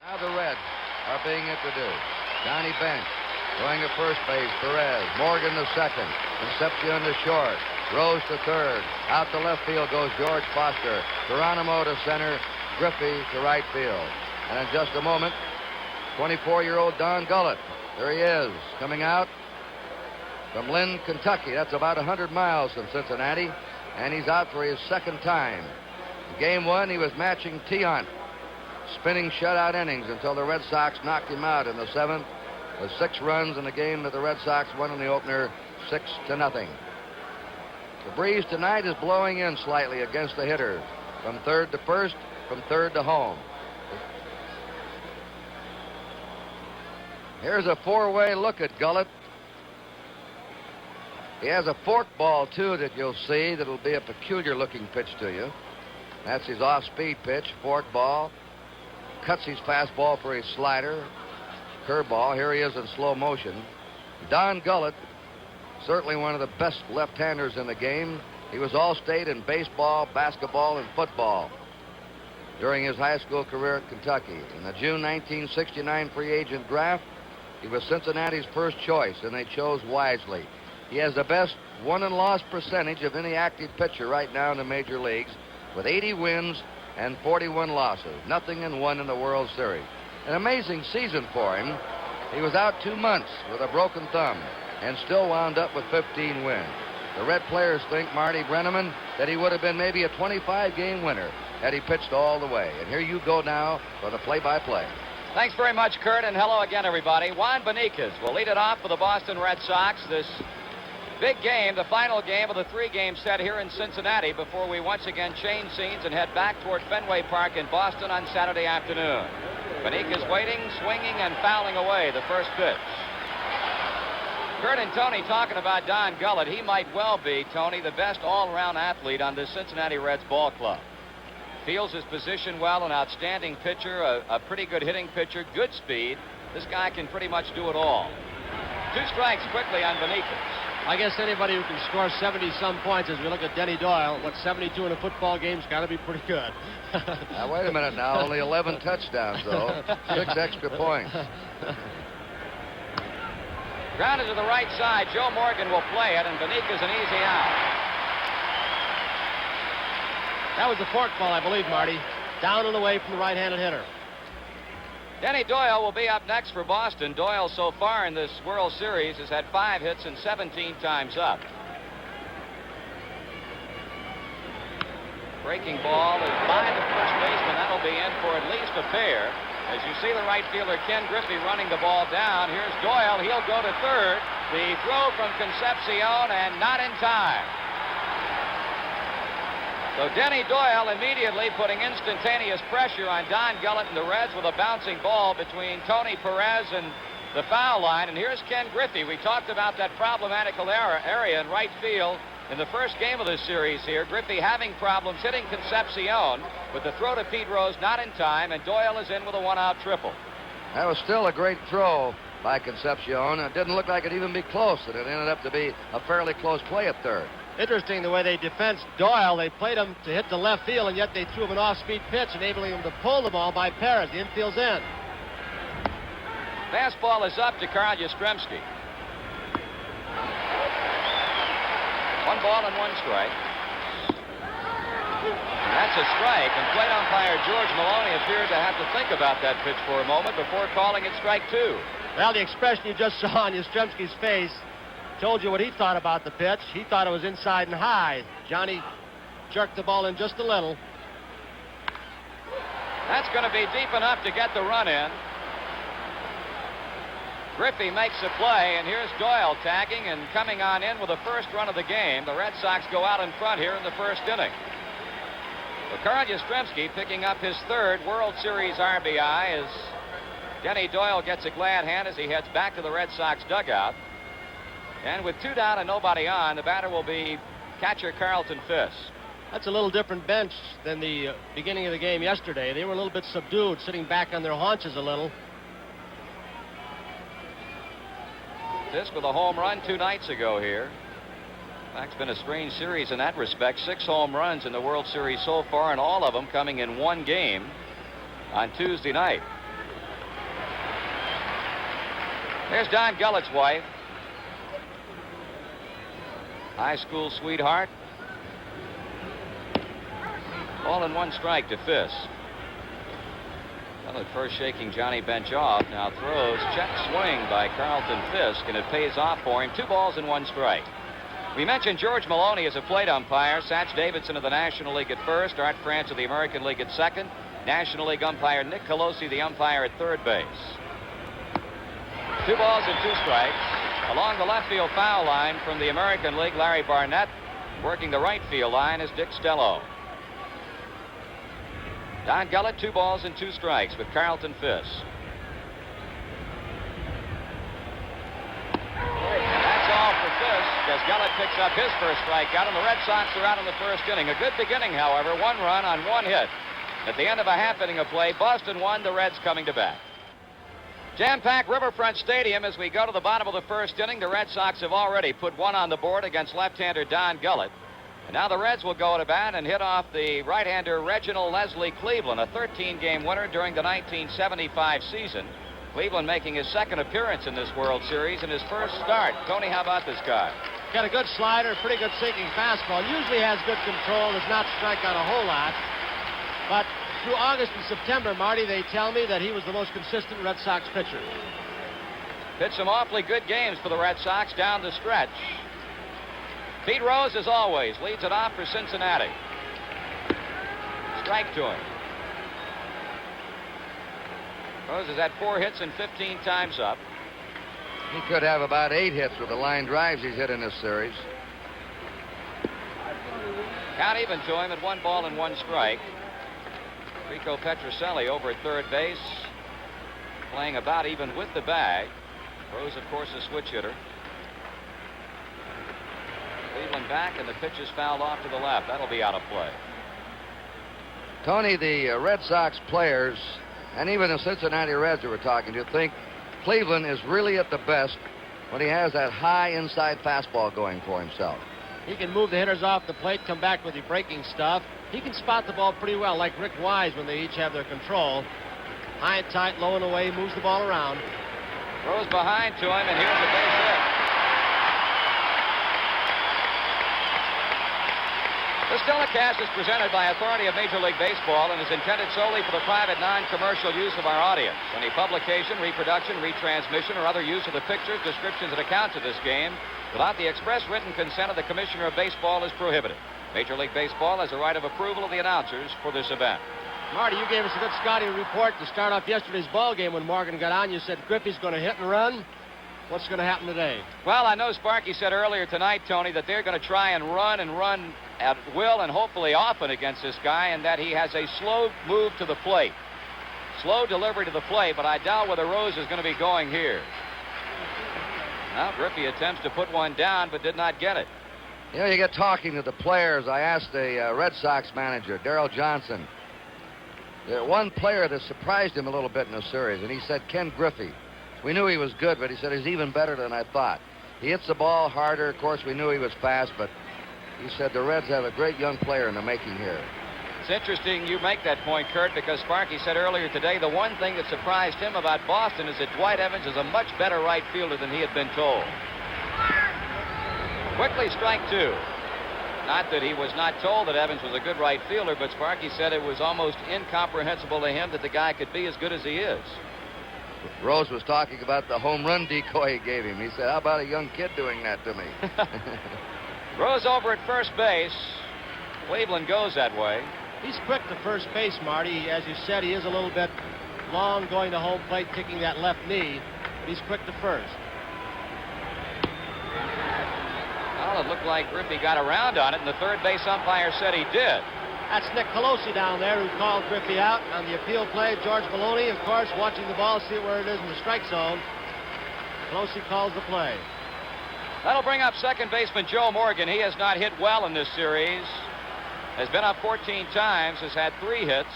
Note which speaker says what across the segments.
Speaker 1: Now the Reds are being introduced. Johnny Bench going to first base. Perez. Morgan to second. Concepcion to short. Rose to third. Out to left field goes George Foster. Geronimo to center. Griffey to right field. And in just a moment, 24-year-old Don Gullett. There he is, coming out from Lynn, Kentucky. That's about 100 miles from Cincinnati. And he's out for his second time. In Game 1, he was matching T-Hunt, spinning shutout innings until the Red Sox knocked him out in the 7th with 6 runs in a game that the Red Sox won in the opener 6-0. The breeze tonight is blowing in slightly against the hitters from third to first, from third to home. Here's a 4-way look at Gullett. He has a fork ball, too, that you'll see that'll be a peculiar-looking pitch to you. That's his off-speed pitch, fork ball. Cuts his fastball for his slider, curveball. Here he is in slow motion. Don Gullett, certainly one of the best left-handers in the game. He was All-State in baseball, basketball, and football during his high school career at Kentucky. In the June 1969 free agent draft, he was Cincinnati's first choice, and they chose wisely. He has the best won-and-loss percentage of any active pitcher right now in the major leagues, with 80 wins and 41 losses. 0-1 in the World Series. An amazing season for him. He was out 2 months with a broken thumb and still wound up with 15 wins. The Red players think, Marty Brenneman, that he would have been maybe a 25-game winner had he pitched all the way. And here you go now for the play-by-play.
Speaker 2: Thanks very much, Kurt, and hello again, everybody. Juan Benitez will lead it off for the Boston Red Sox. This big game, the final game of the 3-game set here in Cincinnati before we once again change scenes and head back toward Fenway Park in Boston on Saturday afternoon. Benitez waiting, swinging, and fouling away the first pitch. Kurt and Tony talking about Don Gullett. He might well be, Tony, the best all-around athlete on this Cincinnati Reds ball club. Feels his position well, an outstanding pitcher, a pretty good hitting pitcher, good speed. This guy can pretty much do it all. 2 strikes quickly on Benitez.
Speaker 3: I guess anybody who can score 70-some points, as we look at Denny Doyle, what 72 in a football game's got to be pretty good.
Speaker 1: Now, wait a minute now. Only 11 touchdowns, though. 6 extra points.
Speaker 2: Grounded to the right side. Joe Morgan will play it, and Benitez an easy out.
Speaker 3: That was a fork ball, I believe, Marty. Down and away from the right-handed hitter.
Speaker 2: Denny Doyle will be up next for Boston. Doyle, so far in this World Series, has had 5 hits and 17 times up. Breaking ball is by the first baseman. That'll be in for at least a pair. As you see the right fielder, Ken Griffey, running the ball down. Here's Doyle. He'll go to third. The throw from Concepcion, and not in time. So Denny Doyle immediately putting instantaneous pressure on Don Gullett and the Reds with a bouncing ball between Tony Perez and the foul line. And here's Ken Griffey. We talked about that problematical area in right field in the first game of this series here. Griffey having problems hitting Concepcion, but the throw to Pete Rose not in time, and Doyle is in with a 1-out triple.
Speaker 1: That was still a great throw by Concepcion. It didn't look like it'd even be close, and it ended up to be a fairly close play at third.
Speaker 3: Interesting the way they defensed Doyle. They played him to hit the left field, and yet they threw him an off-speed pitch, enabling him to pull the ball by Perez. The infield's in.
Speaker 2: Fastball is up to Carl Yastrzemski. 1 ball and 1 strike. And that's a strike, and plate umpire George Maloney appeared to have to think about that pitch for a moment before calling it strike 2.
Speaker 3: Well, the expression you just saw on Yastrzemski's face told you what he thought about the pitch. He thought it was inside and high. Johnny jerked the ball in just a little.
Speaker 2: That's going to be deep enough to get the run in. Griffey makes the play, and here's Doyle tagging and coming on in with the first run of the game. The Red Sox go out in front here in the first inning. So Carl Yastrzemski picking up his 3rd World Series RBI as Denny Doyle gets a glad hand as he heads back to the Red Sox dugout. And with 2 down and nobody on, the batter will be catcher Carlton Fisk.
Speaker 3: That's a little different bench than the beginning of the game yesterday. They were a little bit subdued, sitting back on their haunches a little.
Speaker 2: Fisk with a home run 2 nights ago here. In fact, it's been a strange series in that respect. 6 home runs in the World Series so far, and all of them coming in 1 game on Tuesday night. There's Don Gullett's wife. High school sweetheart. Ball and 1 strike to Fisk. Well, at first shaking Johnny Bench off. Now throws. Check swing by Carlton Fisk, and it pays off for him. 2 balls and 1 strike. We mentioned George Maloney as a plate umpire. Satch Davidson of the National League at first. Art France of the American League at second. National League umpire Nick Colosi, the umpire at third base. 2 balls and 2 strikes. Along the left field foul line from the American League, Larry Barnett. Working the right field line is Dick Stello. Don Gullett, 2 balls and 2 strikes with Carlton Fisk. And that's all for Fisk as Gullett picks up his first strikeout, and the Red Sox are out in the first inning. A good beginning, however. 1 run on 1 hit. At the end of a half inning of play, Boston won, the Reds coming to bat. Jam-packed Riverfront Stadium as we go to the bottom of the first inning. The Red Sox have already put 1 on the board against left-hander Don Gullett. And now the Reds will go to bat and hit off the right-hander Reginald Leslie Cleveland, a 13-game winner during the 1975 season. Cleveland making his second appearance in this World Series and his first start. Tony, how about this guy?
Speaker 3: Got a good slider, pretty good sinking fastball. Usually has good control, does not strike out a whole lot. But through August and September, Marty, they tell me that he was the most consistent Red Sox pitcher.
Speaker 2: Pitched some awfully good games for the Red Sox down the stretch. Pete Rose, as always, leads it off for Cincinnati. Strike to him. Rose has had 4 hits and 15 times up.
Speaker 1: He could have about 8 hits with the line drives he's hit in this series.
Speaker 2: Count even to him at 1 ball and 1 strike. Rico Petrocelli over at third base, playing about even with the bag. Rose, of course, a switch hitter. Cleveland back, and the pitch is fouled off to the left. That'll be out of play.
Speaker 1: Tony, the Red Sox players, and even the Cincinnati Reds that we're talking to, think Cleveland is really at the best when he has that high inside fastball going for himself.
Speaker 3: He can move the hitters off the plate, come back with the breaking stuff. He can spot the ball pretty well, like Rick Wise when they each have their control. High and tight, low and away, moves the ball around.
Speaker 2: Throws behind to him, and here's a base hit. This telecast is presented by authority of Major League Baseball and is intended solely for the private, non-commercial use of our audience. Any publication, reproduction, retransmission, or other use of the pictures, descriptions, and accounts of this game without the express written consent of the Commissioner of Baseball is prohibited. Major League Baseball has a right of approval of the announcers for this event.
Speaker 3: Marty, you gave us a good scouting report to start off yesterday's ball game when Morgan got on. You said Griffey's going to hit and run. What's going to happen today?
Speaker 2: Well, I know Sparky said earlier tonight, Tony, that they're going to try and run at will and hopefully often against this guy, and that he has a slow move to the plate. Slow delivery to the plate, but I doubt whether Rose is going to be going here. Now, Griffey attempts to put one down, but did not get it.
Speaker 1: You know, you get talking to the players. I asked the Red Sox manager, Darrell Johnson, one player that surprised him a little bit in the series, and he said Ken Griffey. We knew he was good, but he said he's even better than I thought. He hits the ball harder. Of course, we knew he was fast, but he said the Reds have a great young player in the making here.
Speaker 2: It's interesting you make that point, Kurt, because Sparky said earlier today the one thing that surprised him about Boston is that Dwight Evans is a much better right fielder than he had been told. Quickly, strike 2. Not that he was not told that Evans was a good right fielder, but Sparky said it was almost incomprehensible to him that the guy could be as good as he is.
Speaker 1: Rose was talking about the home run decoy he gave him. He said, how about a young kid doing that to me?
Speaker 2: Rose over at first base. Cleveland goes that way.
Speaker 3: He's quick to first base, Marty. As you said, he is a little bit long going to home plate, kicking that left knee. But he's quick to first.
Speaker 2: Well, it looked like Griffey got around on it, and the third base umpire said he did.
Speaker 3: That's Nick Colosi down there who called Griffey out on the appeal play. George Maloney, of course, watching the ball, see where it is in the strike zone. Colosi calls the play.
Speaker 2: That'll bring up second baseman Joe Morgan. He has not hit well in this series. Has been up 14 times, has had 3 hits,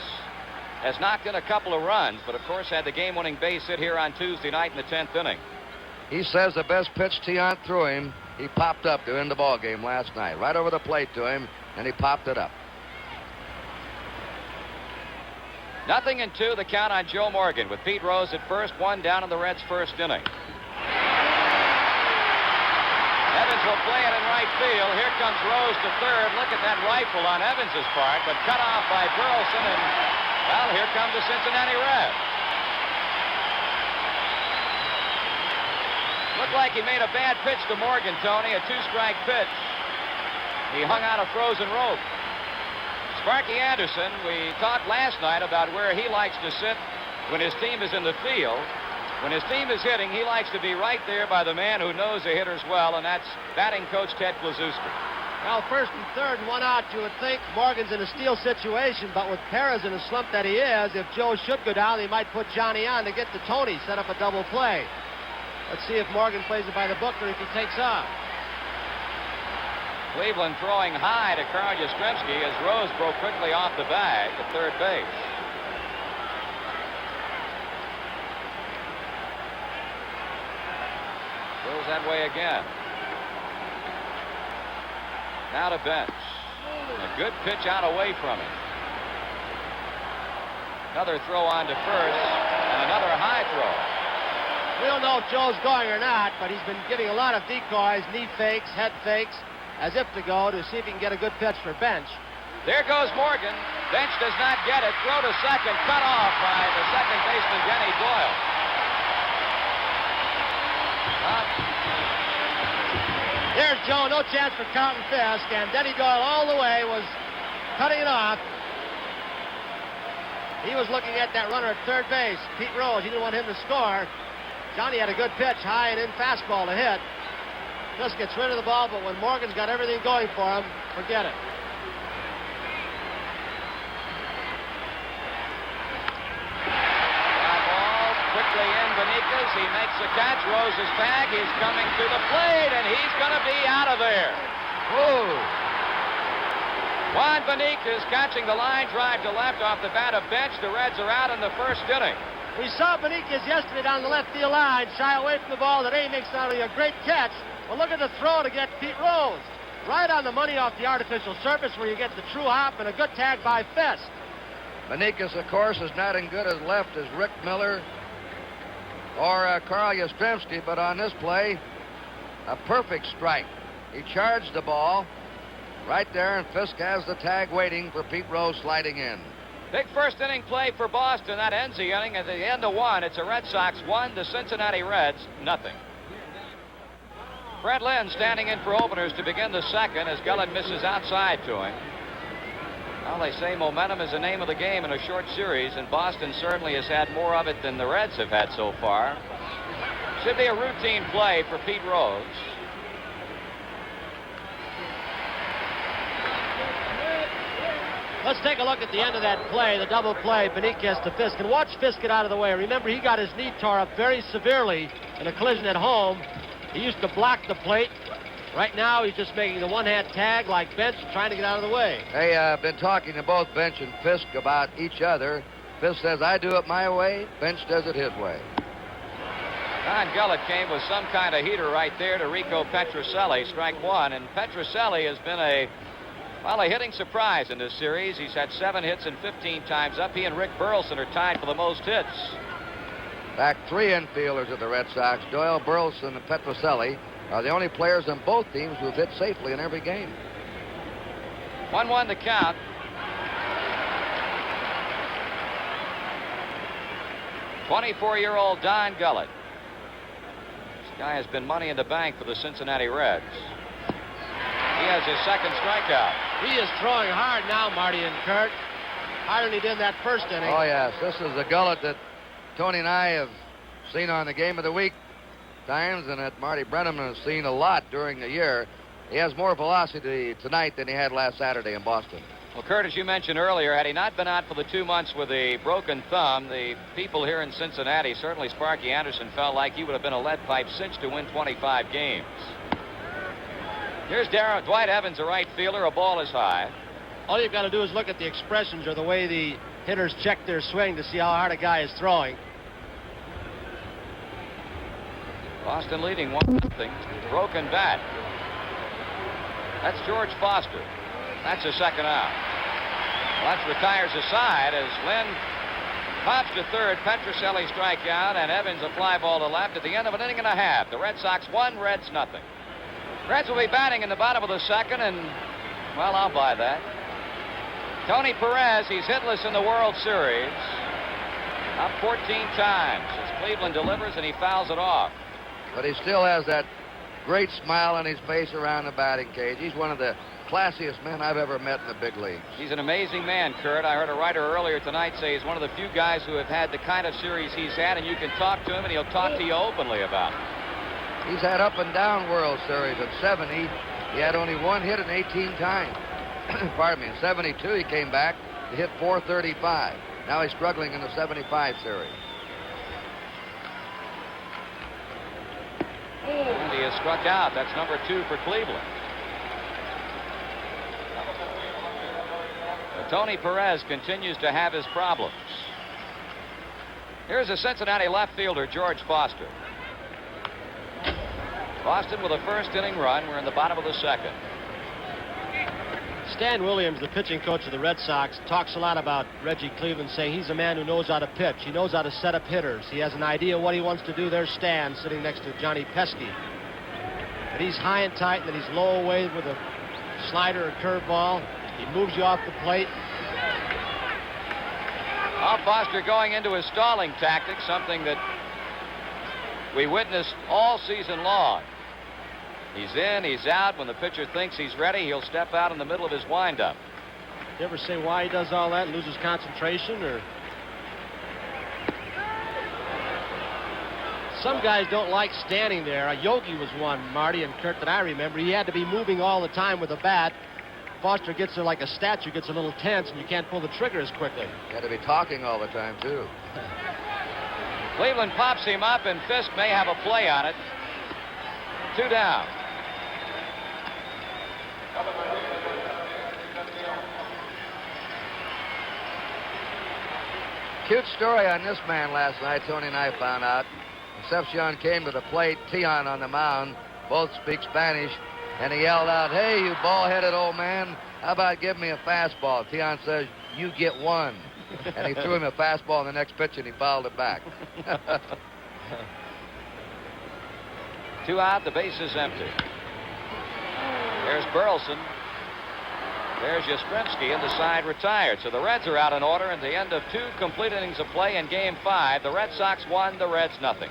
Speaker 2: has knocked in a couple of runs, but of course had the game-winning base hit here on Tuesday night in the 10th inning.
Speaker 1: He says the best pitch Tiant threw him, he popped up to end the ball game last night. Right over the plate to him, and he popped it up.
Speaker 2: 0-2 the count on Joe Morgan with Pete Rose at first, 1 down in the Reds' first inning. Evans will play it in right field. Here comes Rose to third. Look at that rifle on Evans' part, but cut off by Burlson, and, well, here come the Cincinnati Reds. Looked like he made a bad pitch to Morgan, Tony, a two-strike pitch. He hung out a frozen rope. Sparky Anderson, we talked last night about where he likes to sit when his team is in the field. When his team is hitting, he likes to be right there by the man who knows the hitters well, and that's batting coach Ted Kluszewski.
Speaker 3: Well, first and third and one out, you would think Morgan's in a steal situation, but with Perez in a slump that he is, if Joe should go down, he might put Johnny on to get to Tony, set up a double play. Let's see if Morgan plays it by the book or if he takes off.
Speaker 2: Cleveland throwing high to Carl Yastrzemski as Rose broke quickly off the bag at third base. Goes that way again. Now to Bench. A good pitch out away from him. Another throw on to first and another high throw.
Speaker 3: We don't know if Joe's going or not, but he's been giving a lot of decoys, knee fakes, head fakes, as if to go to see if he can get a good pitch for Bench.
Speaker 2: There goes Morgan. Bench does not get it. Throw to second. Cut off by the second baseman, Denny Doyle.
Speaker 3: There's Joe. No chance for Carlton Fisk. And Denny Doyle all the way was cutting it off. He was looking at that runner at third base, Pete Rose. He didn't want him to score. Johnny had a good pitch, high and in fastball to hit. Just gets rid of the ball, but when Morgan's got everything going for him, forget it.
Speaker 2: Fly ball quickly in. Benitez, he makes the catch. Rose's tag. He's coming to the plate, and he's going to be out of there. Whoa. Juan Benitez catching the line drive to left off the bat of Bench. The Reds are out in the first inning.
Speaker 3: We saw Benitez yesterday down the left field line, shy away from the ball. Today he makes not only a great catch, but look at the throw to get Pete Rose. Right on the money off the artificial surface where you get the true hop, and a good tag by Fisk.
Speaker 1: Benitez, of course, is not as good as left as Rick Miller or Carl Yastrzemski, but on this play, a perfect strike. He charged the ball right there, and Fisk has the tag waiting for Pete Rose sliding in.
Speaker 2: Big first inning play for Boston. That ends the inning. At the end of one, it's a Red Sox 1, the Cincinnati Reds nothing. Fred Lynn standing in for openers to begin the second as Gullett misses outside to him. Well, they say momentum is the name of the game in a short series, and Boston certainly has had more of it than the Reds have had so far. Should be a routine play for Pete Rose.
Speaker 3: Let's take a look at the end of that play, the double play, Benitez to Fisk. And watch Fisk get out of the way. Remember, he got his knee tore up very severely in a collision at home. He used to block the plate. Right now, he's just making the one-hand tag like Bench, trying to get out of the way.
Speaker 1: Hey, I've been talking to both Bench and Fisk about each other. Fisk says, I do it my way. Bench does it his way.
Speaker 2: Don Gullett came with some kind of heater right there to Rico Petrocelli, strike one. And Petrocelli has been a hitting surprise in this series. He's had 7 hits and 15 times up. He and Rick Burlson are tied for the most hits.
Speaker 1: Back 3 infielders of the Red Sox, Doyle, Burlson, and Petrocelli, are the only players on both teams who have hit safely in every game.
Speaker 2: 1-1 the count. "24-year-old Don Gullett. This guy has been money in the bank for the Cincinnati Reds. He has his second strikeout.
Speaker 3: He is throwing hard now, Marty and Kurt. Higher than he did in that first inning.
Speaker 1: Oh, yes. This is the Gullett that Tony and I have seen on the Game of the Week times, and that Marty Brenneman has seen a lot during the year. He has more velocity tonight than he had last Saturday in Boston.
Speaker 2: Well, Kurt, as you mentioned earlier, had he not been out for the 2 months with a broken thumb, the people here in Cincinnati, certainly Sparky Anderson, felt like he would have been a lead pipe cinch to win 25 games. Here's Dwight Evans, a right fielder. A ball is high.
Speaker 3: All you've got to do is look at the expressions or the way the hitters check their swing to see how hard a guy is throwing.
Speaker 2: Boston leading 1-0. Broken bat. That's George Foster. That's a second out. Well, that retires the side as Lynn pops to third. Petrocelli strikeout, and Evans a fly ball to left at the end of an inning and a half. The Red Sox 1, Reds nothing. Reds will be batting in the bottom of the second, and, well, I'll buy that. Tony Perez, he's hitless in the World Series. Up 14 times as Cleveland delivers, and he fouls it off.
Speaker 1: But he still has that great smile on his face around the batting cage. He's one of the classiest men I've ever met in the big leagues.
Speaker 2: He's an amazing man, Kurt. I heard a writer earlier tonight say he's one of the few guys who have had the kind of series he's had, and you can talk to him, and he'll talk to you openly about it.
Speaker 1: He's had up and down World Series. In 70, he had only one hit in 18 times. Pardon me. In 72, he came back to hit .435. Now he's struggling in the 75 series.
Speaker 2: And he has struck out. That's number 2 for Cleveland. But Tony Perez continues to have his problems. Here's a Cincinnati left fielder, George Foster. Boston with a first inning run. We're in the bottom of the second.
Speaker 3: Stan Williams, the pitching coach of the Red Sox, talks a lot about Reggie Cleveland, saying he's a man who knows how to pitch. He knows how to set up hitters. He has an idea what he wants to do. There's Stan sitting next to Johnny Pesky. But he's high and tight, and then he's low away with a slider or curveball. He moves you off the plate.
Speaker 2: Al Foster going into his stalling tactic, something that we witnessed all season long. He's in, he's out. When the pitcher thinks he's ready, he'll step out in the middle of his windup.
Speaker 3: You ever say why he does all that? Loses concentration, or? Some guys don't like standing there. Yogi was one, Marty and Kurt, that I remember. He had to be moving all the time with a bat. Foster gets there like a statue, gets a little tense, and you can't pull the trigger as quickly.
Speaker 1: He had to be talking all the time, too.
Speaker 2: Cleveland pops him up, and Fisk may have a play on it. 2 down.
Speaker 1: Cute story on this man last night, Tony and I found out. Concepcion came to the plate, Tion on the mound, both speak Spanish, and he yelled out, "Hey, you ball-headed old man, how about giving me a fastball?" Tion says, "You get one." And he threw him a fastball in the next pitch, and he fouled it back.
Speaker 2: 2 out, the base is empty. There's Burlson. There's Yastrzemski, and the side retired. So the Reds are out in order at the end of 2 complete innings of play in Game 5. The Red Sox won, the Reds nothing.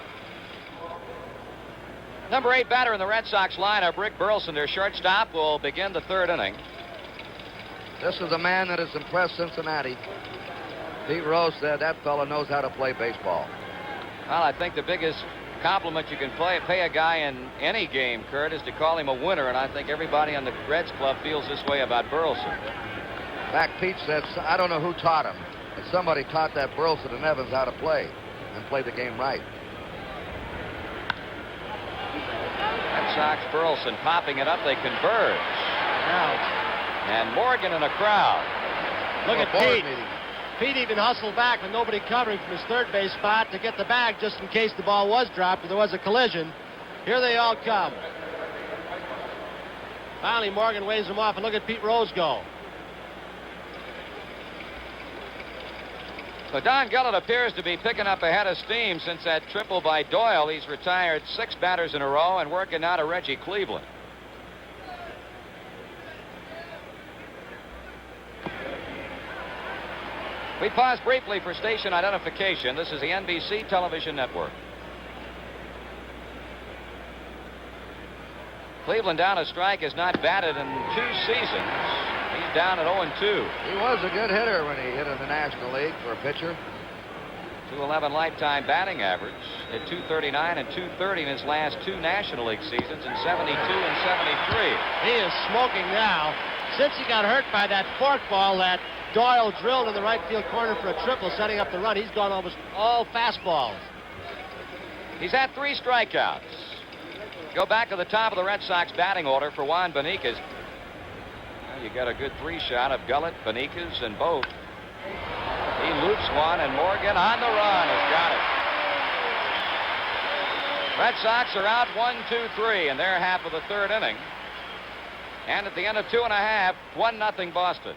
Speaker 2: Number 8 batter in the Red Sox lineup, Rick Burlson, their shortstop, will begin the 3rd inning.
Speaker 1: This is a man that has impressed Cincinnati. Pete Rose said that fellow knows how to play baseball.
Speaker 2: Well, I think the biggest compliment you can pay a guy in any game, Kurt, is to call him a winner, and I think everybody on the Reds club feels this way about Burlson.
Speaker 1: In fact, Pete said, I don't know who taught him, but somebody taught that Burlson and Evans how to play and play the game right.
Speaker 2: Red Sox, Burlson popping it up. They converge. And Morgan in a crowd.
Speaker 3: Look at Pete. Pete even hustled back with nobody covering from his third base spot to get the bag just in case the ball was dropped or there was a collision. Here they all come. Finally, Morgan waves him off, and look at Pete Rose go.
Speaker 2: So Don Gullett appears to be picking up a head of steam since that triple by Doyle. He's retired 6 batters in a row and working now to Reggie Cleveland. We pause briefly for station identification. This is the NBC television network. Cleveland down a strike has not batted in 2 seasons. He's down at 0-2.
Speaker 1: He was a good hitter when he hit in the National League for a pitcher.
Speaker 2: 211 lifetime batting average at 239 and 230 in his last 2 National League seasons in 72 and 73.
Speaker 3: He is smoking now. Since he got hurt by that forkball that Doyle drilled in the right field corner for a triple, setting up the run, he's gone almost all fastballs.
Speaker 2: He's had 3 strikeouts. Go back to the top of the Red Sox batting order for Juan Benitez. Well, you got a good 3 shot of Gullett, Benitez, and both. He loops one, and Morgan on the run has got it. Red Sox are out 1-2-3 in their half of the 3rd inning. And at the end of 2.5, 1-0 Boston.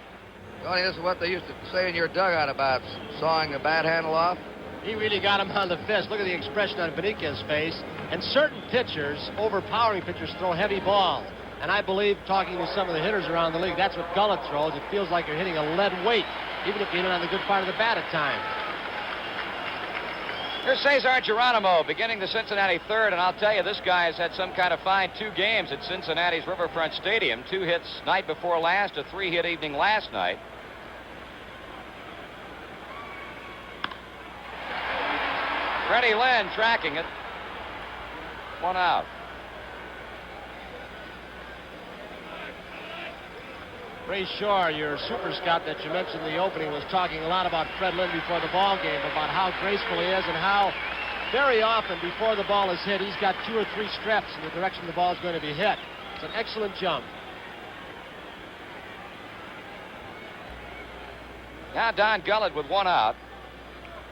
Speaker 1: Tony, this is what they used to say in your dugout about sawing the bat handle off.
Speaker 3: He really got him on the fist. Look at the expression on Beniquez's face. And certain pitchers, overpowering pitchers, throw heavy balls. And I believe, talking to some of the hitters around the league, that's what Gullett throws. It feels like you're hitting a lead weight, even if you hit it on the good part of the bat at times.
Speaker 2: Here's Cesar Geronimo beginning the Cincinnati third, and I'll tell you, this guy has had some kind of fine 2 games at Cincinnati's Riverfront Stadium. 2 hits night before last, a 3-hit evening last night. Freddie Lynn tracking it. 1 out.
Speaker 3: Ray Shore, your super scout that you mentioned in the opening, was talking a lot about Fred Lynn before the ball game, about how graceful he is and how very often before the ball is hit, he's got 2 or 3 steps in the direction the ball is going to be hit. It's an excellent jump.
Speaker 2: Now Don Gullett with 1 out.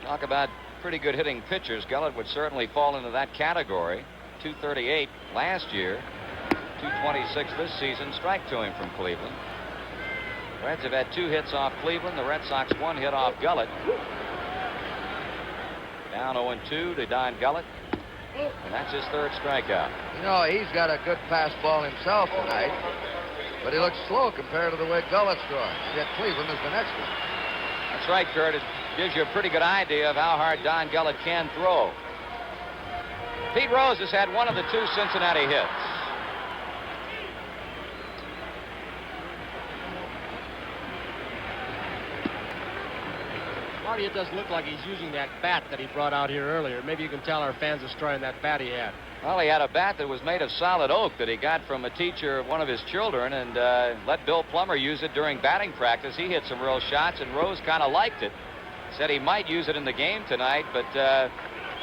Speaker 2: Talk about pretty good hitting pitchers. Gullett would certainly fall into that category. 238 last year, 226 this season. Strike to him from Cleveland. Reds have had 2 hits off Cleveland. The Red Sox 1 hit off Gullett. Down 0-2 to Don Gullett. And that's his 3rd strikeout.
Speaker 1: You know, he's got a good fastball himself tonight, but he looks slow compared to the way Gullett's throwing. Yet Cleveland has been excellent.
Speaker 2: That's right, Kurt. It gives you a pretty good idea of how hard Don Gullett can throw. Pete Rose has had 1 of the 2 Cincinnati hits.
Speaker 3: Marty, it doesn't look like he's using that bat that he brought out here earlier. Maybe you can tell our fans the story on that bat he had.
Speaker 2: Well, he had a bat that was made of solid oak that he got from a teacher of one of his children, and let Bill Plummer use it during batting practice. He hit some real shots, and Rose kind of liked it. Said he might use it in the game tonight, but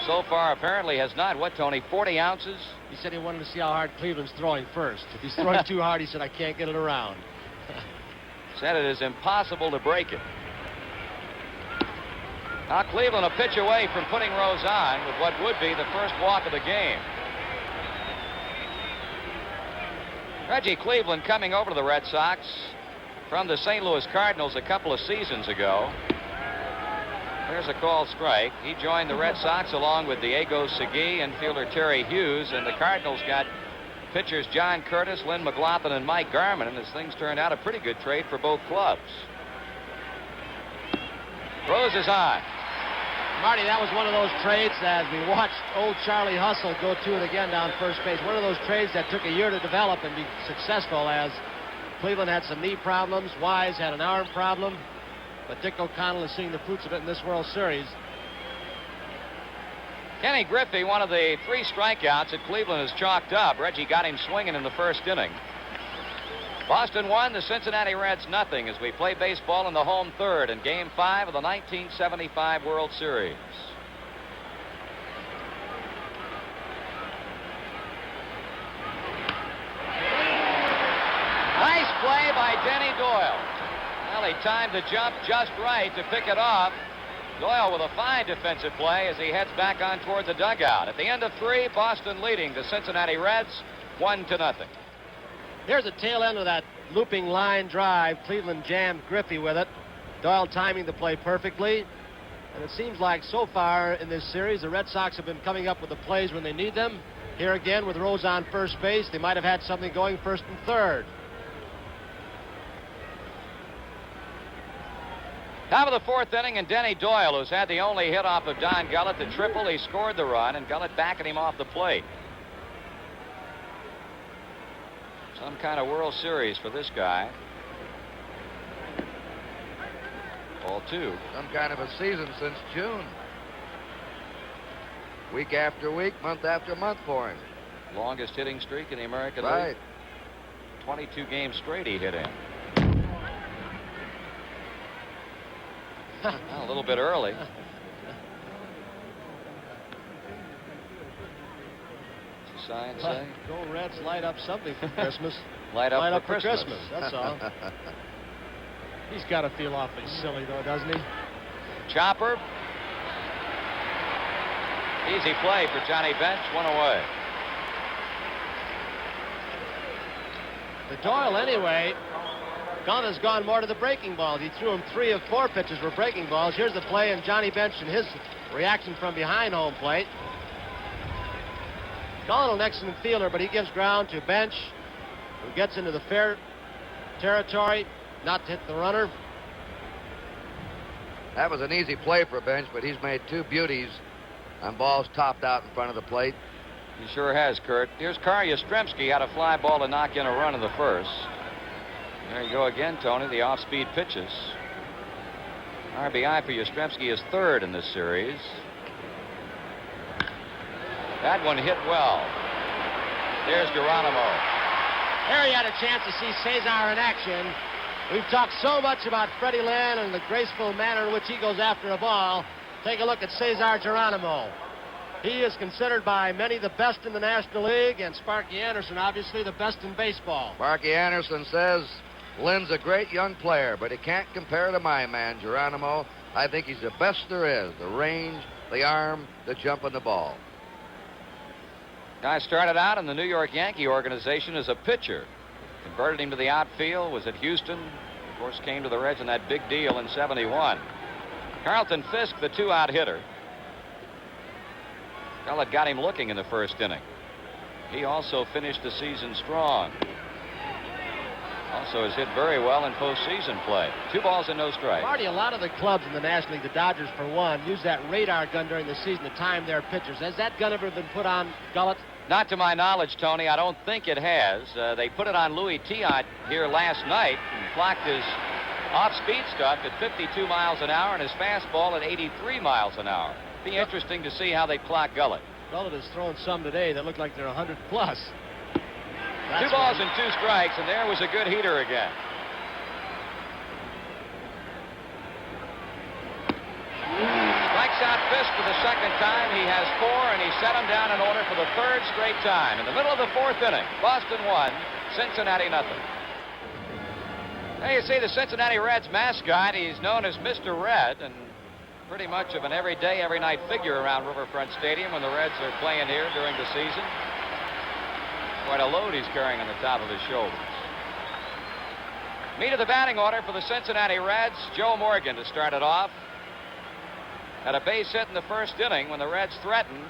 Speaker 2: so far apparently has not. What, Tony, 40 ounces?
Speaker 3: He said he wanted to see how hard Cleveland's throwing first. If he's throwing too hard, he said, I can't get it around.
Speaker 2: Said it is impossible to break it. Now Cleveland a pitch away from putting Rose on with what would be the first walk of the game. Reggie Cleveland coming over to the Red Sox from the St. Louis Cardinals a couple of seasons ago. There's a called strike. He joined the Red Sox along with Diego Segui and fielder Terry Hughes, and the Cardinals got pitchers John Curtis, Lynn McLaughlin, and Mike Garman, and as things turned out, a pretty good trade for both clubs. Rose is on.
Speaker 3: Marty, that was one of those trades that we watched old Charlie Hustle go to it again down first base. One of those trades that took a year to develop and be successful, as Cleveland had some knee problems. Wise had an arm problem. But Dick O'Connell is seeing the fruits of it in this World Series.
Speaker 2: Kenny Griffey, one of the 3 strikeouts that Cleveland has chalked up. Reggie got him swinging in the first inning. Boston 1, the Cincinnati Reds nothing, as we play baseball in the home third in Game 5 of the 1975 World Series. Nice play by Denny Doyle. Well, he timed the jump just right to pick it off. Doyle with a fine defensive play as he heads back on toward the dugout. At the end of 3, Boston leading the Cincinnati Reds 1-0.
Speaker 3: Here's the tail end of that looping line drive. Cleveland jammed Griffey with it. Doyle timing the play perfectly. And it seems like so far in this series, the Red Sox have been coming up with the plays when they need them. Here again with Rose on first base, they might have had something going first and third.
Speaker 2: Top of the 4th inning, and Denny Doyle, who's had the only hit off of Don Gullett, the triple, he scored the run, and Gullett backing him off the plate. Some kind of World Series for this guy. Ball 2.
Speaker 1: Some kind of a season since June. Week after week, month after month for him.
Speaker 2: Longest hitting streak in the American League.
Speaker 1: Right.
Speaker 2: 22 games straight he hit in. Well, a little bit early. What's the sign say?
Speaker 3: Go Reds, light up something for Christmas.
Speaker 2: Light up
Speaker 3: for Christmas, that's all. He's got to feel awfully silly, though, doesn't he?
Speaker 2: Chopper. Easy play for Johnny Bench. 1 away.
Speaker 3: The Doyle, anyway, has gone more to the breaking balls. He threw him 3 of 4 pitches were breaking balls. Here's the play, and Johnny Bench and his Reaction from behind home plate. Gullett, an excellent fielder, but he gives ground to Bench, who gets into the fair territory, not to hit the runner.
Speaker 1: That was an easy play for Bench, but he's made two beauties on balls topped out in front of the plate.
Speaker 2: He sure has, Kurt. Here's Carl Yastrzemski, had a fly ball to knock in a run in the first. There you go again, Tony, the off-speed pitches. RBI for Yastrzemski is third in this series. That one hit well. There's Geronimo.
Speaker 3: There he had a chance to see Cesar in action. We've talked so much about Freddie Lynn and the graceful manner in which he goes after a ball. Take a look at Cesar Geronimo. He is considered by many the best in the National League, and Sparky Anderson, obviously, the best in baseball.
Speaker 1: Sparky Anderson says Lynn's a great young player, but he can't compare to my man, Geronimo. I think he's the best there is. The range, the arm, the jump on the ball.
Speaker 2: Guy started out in the New York Yankee organization as a pitcher. Converted him to the outfield, was at Houston. Of course, came to the Reds in that big deal in '71. Carlton Fisk, the two-out hitter. Gullett got him looking in the first inning. He also finished the season strong. Also has hit very well in postseason play. 2 balls and no strikes.
Speaker 3: Marty, a lot of the clubs in the National League, the Dodgers for one, use that radar gun during the season to time their pitchers. Has that gun ever been put on Gullett?
Speaker 2: Not to my knowledge, Tony. I don't think it has. They put it on Louis Tiant here last night and clocked his off-speed stuff at 52 miles an hour and his fastball at 83 miles an hour. Be interesting to see how they clock Gullett.
Speaker 3: Gullett has thrown some today that look like they're 100 plus.
Speaker 2: 2 balls and 2 strikes, and there was a good heater again. Strikes out Fisk for the second time. He has 4, and he set him down in order for the 3rd straight time. In the middle of the 4th inning, Boston 1, Cincinnati nothing. There you see the Cincinnati Reds mascot. He's known as Mr. Red, and pretty much of an every-day, every-night figure around Riverfront Stadium when the Reds are playing here during the season. Quite a load he's carrying on the top of his shoulders. Meet of the batting order for the Cincinnati Reds. Joe Morgan to start it off. Had a base hit in the first inning when the Reds threatened,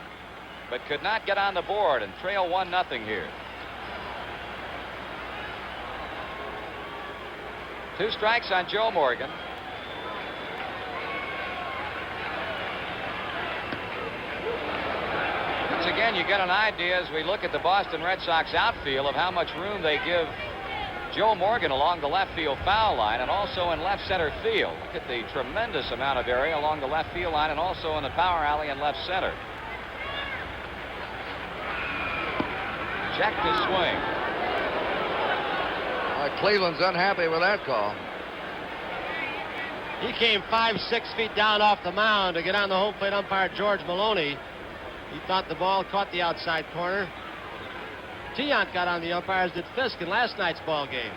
Speaker 2: but could not get on the board and trail 1-0 here. 2 strikes on Joe Morgan. Once again, you get an idea as we look at the Boston Red Sox outfield of how much room they give Joe Morgan along the left field foul line and also in left center field. Look at the tremendous amount of area along the left field line and also in the power alley in left center. Checked his swing.
Speaker 1: Cleveland's unhappy with that call.
Speaker 3: He came 5-6 feet down off the mound to get on the home plate umpire, George Maloney. He thought the ball caught the outside corner. Tiant got on the umpires, did Fisk in last night's ball game.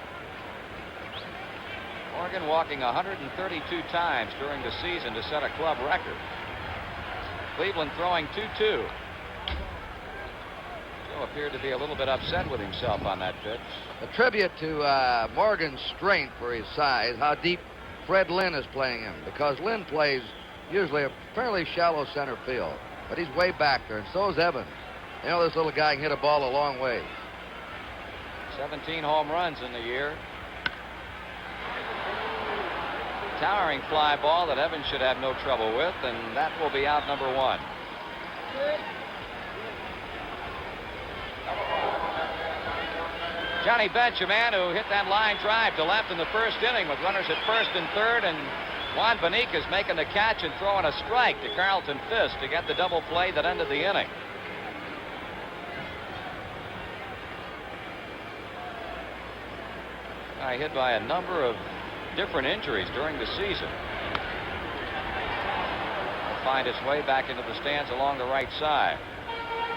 Speaker 2: Morgan walking 132 times during the season to set a club record. Cleveland throwing 2-2. Joe appeared to be a little bit upset with himself on that pitch.
Speaker 1: A tribute to Morgan's strength for his size, how deep Fred Lynn is playing him, because Lynn plays usually a fairly shallow center field, but he's way back there, and so is Evans. You know, this little guy can hit a ball a long way.
Speaker 2: 17 home runs in the year. Towering fly ball that Evans should have no trouble with, and that will be out number 1. Johnny Bench, a man who hit that line drive to left in the first inning with runners at first and third, and Juan Beniquez making the catch and throwing a strike to Carlton Fisk to get the double play that ended the inning. Guy hit by a number of different injuries during the season. Will find his way back into the stands along the right side.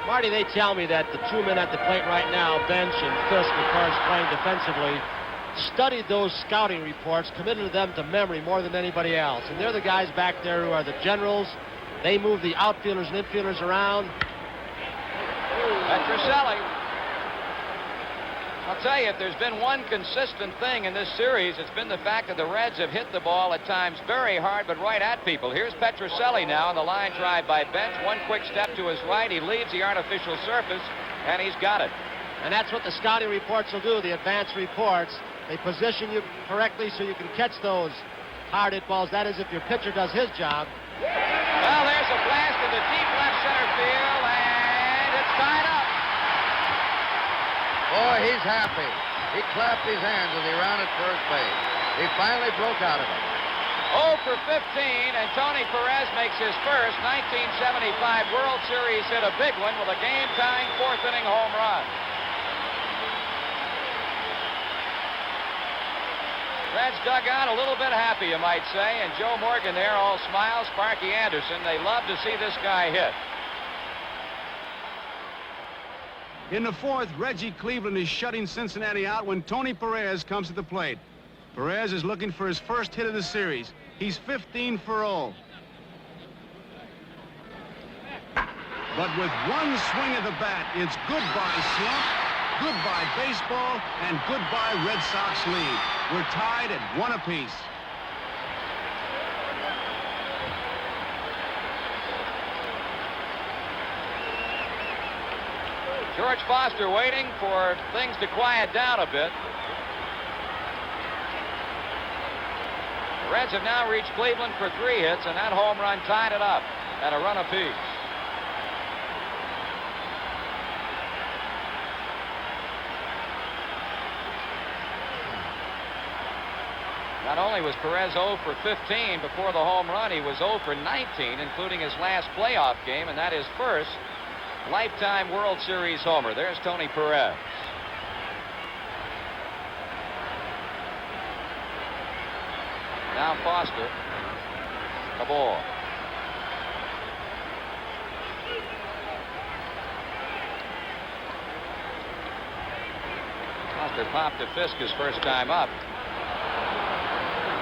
Speaker 3: Marty, they tell me that the 2 men at the plate right now, Bench and Fisk, of course, playing defensively, studied those scouting reports, committed them to memory more than anybody else. And they're the guys back there who are the generals. They move the outfielders and infielders around.
Speaker 2: Petrocelli. I'll tell you, if there's been one consistent thing in this series, it's been the fact that the Reds have hit the ball at times very hard, but right at people. Here's Petrocelli now on the line drive by Bench. One quick step to his right. He leaves the artificial surface, and he's got it.
Speaker 3: And that's what the scouting reports will do, the advanced reports. They position you correctly so you can catch those hard hit balls. That is, if your pitcher does his job.
Speaker 2: Well, there's a blast into deep left center field, and it's tied up.
Speaker 1: Boy, he's happy. He clapped his hands as he rounded first base. He finally broke out of it.
Speaker 2: 0 for 15, and Tony Perez makes his first 1975 World Series hit, a big one with a game-tying fourth-inning home run. Reds dug out a little bit happy, you might say, and Joe Morgan there all smiles. Sparky Anderson, they love to see this guy hit.
Speaker 4: In the fourth, Reggie Cleveland is shutting Cincinnati out when Tony Perez comes to the plate. Perez is looking for his first hit of the series. He's 15 for 0. But with one swing of the bat, it's goodbye slump, goodbye baseball, and goodbye Red Sox lead. We're tied at 1 apiece.
Speaker 2: George Foster waiting for things to quiet down a bit. The Reds have now reached Cleveland for 3 hits, and that home run tied it up at a run apiece. Not only was Perez 0 for 15 before the home run, he was 0 for 19, including his last playoff game, and that is first lifetime World Series homer. There's Tony Perez. Now Foster. The ball. Foster popped to Fisk his first time up.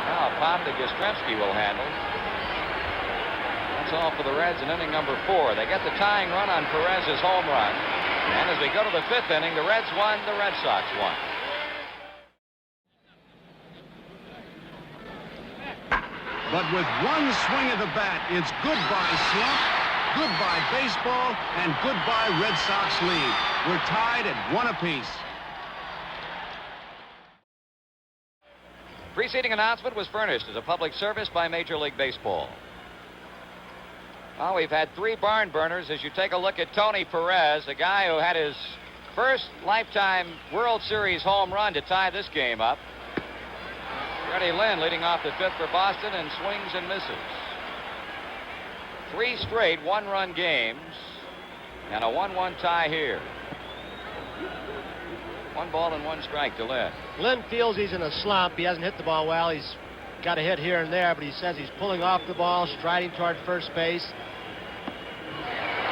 Speaker 2: Now a pop that Yastrzemski will handle. That's all for the Reds in inning number 4. They get the tying run on Perez's home run. And as we go to the 5th inning, the Reds won, the Red Sox won.
Speaker 4: But with one swing of the bat, it's goodbye slump, goodbye baseball, and goodbye Red Sox lead. We're tied at 1 apiece.
Speaker 2: Preceding announcement was furnished as a public service by Major League Baseball. Well, we've had 3 barn burners as you take a look at Tony Perez, the guy who had his first lifetime World Series home run to tie this game up. Freddie Lynn leading off the 5th for Boston and swings and misses. 3 straight 1-run games and a 1-1 tie here. 1 ball and 1 strike to Lynn.
Speaker 3: Lynn feels he's in a slump. He hasn't hit the ball well. He's got a hit here and there, but he says he's pulling off the ball, striding toward first base.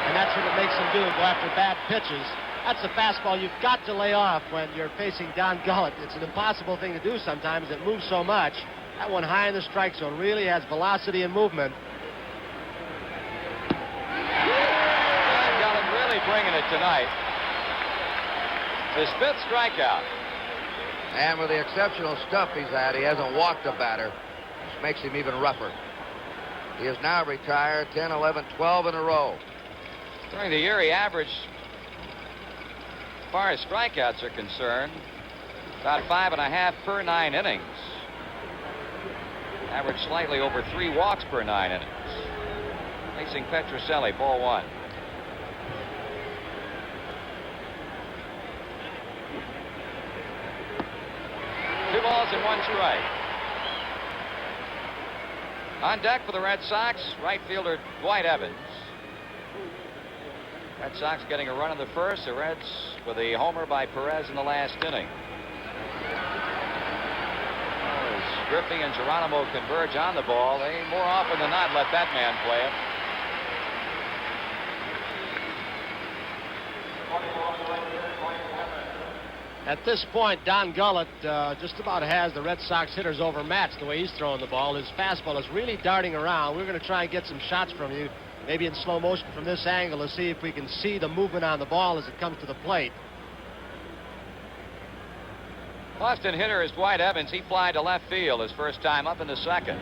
Speaker 3: And that's what it makes him do, go after bad pitches. That's a fastball you've got to lay off when you're facing Don Gullett. It's an impossible thing to do sometimes. It moves so much. That one high in the strike zone really has velocity and movement.
Speaker 2: Don Gullett really bringing it tonight. His 5th strikeout.
Speaker 1: And with the exceptional stuff he's had, he hasn't walked a batter, which makes him even rougher. He is now retired 10, 11, 12 in a row.
Speaker 2: During the year, he averaged, as far as strikeouts are concerned, about 5.5 per 9 innings. Averaged slightly over 3 walks per 9 innings. Facing Petrocelli, ball 1. Two balls and 1 strike. On deck for the Red Sox, right fielder Dwight Evans. Red Sox getting a run in the first. The Reds with a homer by Perez in the last inning. As Griffin and Geronimo converge on the ball, they more often than not let that man play it.
Speaker 3: At this point, Don Gullett just about has the Red Sox hitters overmatched the way he's throwing the ball. His fastball is really darting around. We're going to try and get some shots from you, maybe in slow motion from this angle, to see if we can see the movement on the ball as it comes to the plate.
Speaker 2: Boston hitter is Dwight Evans. He flied to left field his first time up in the second.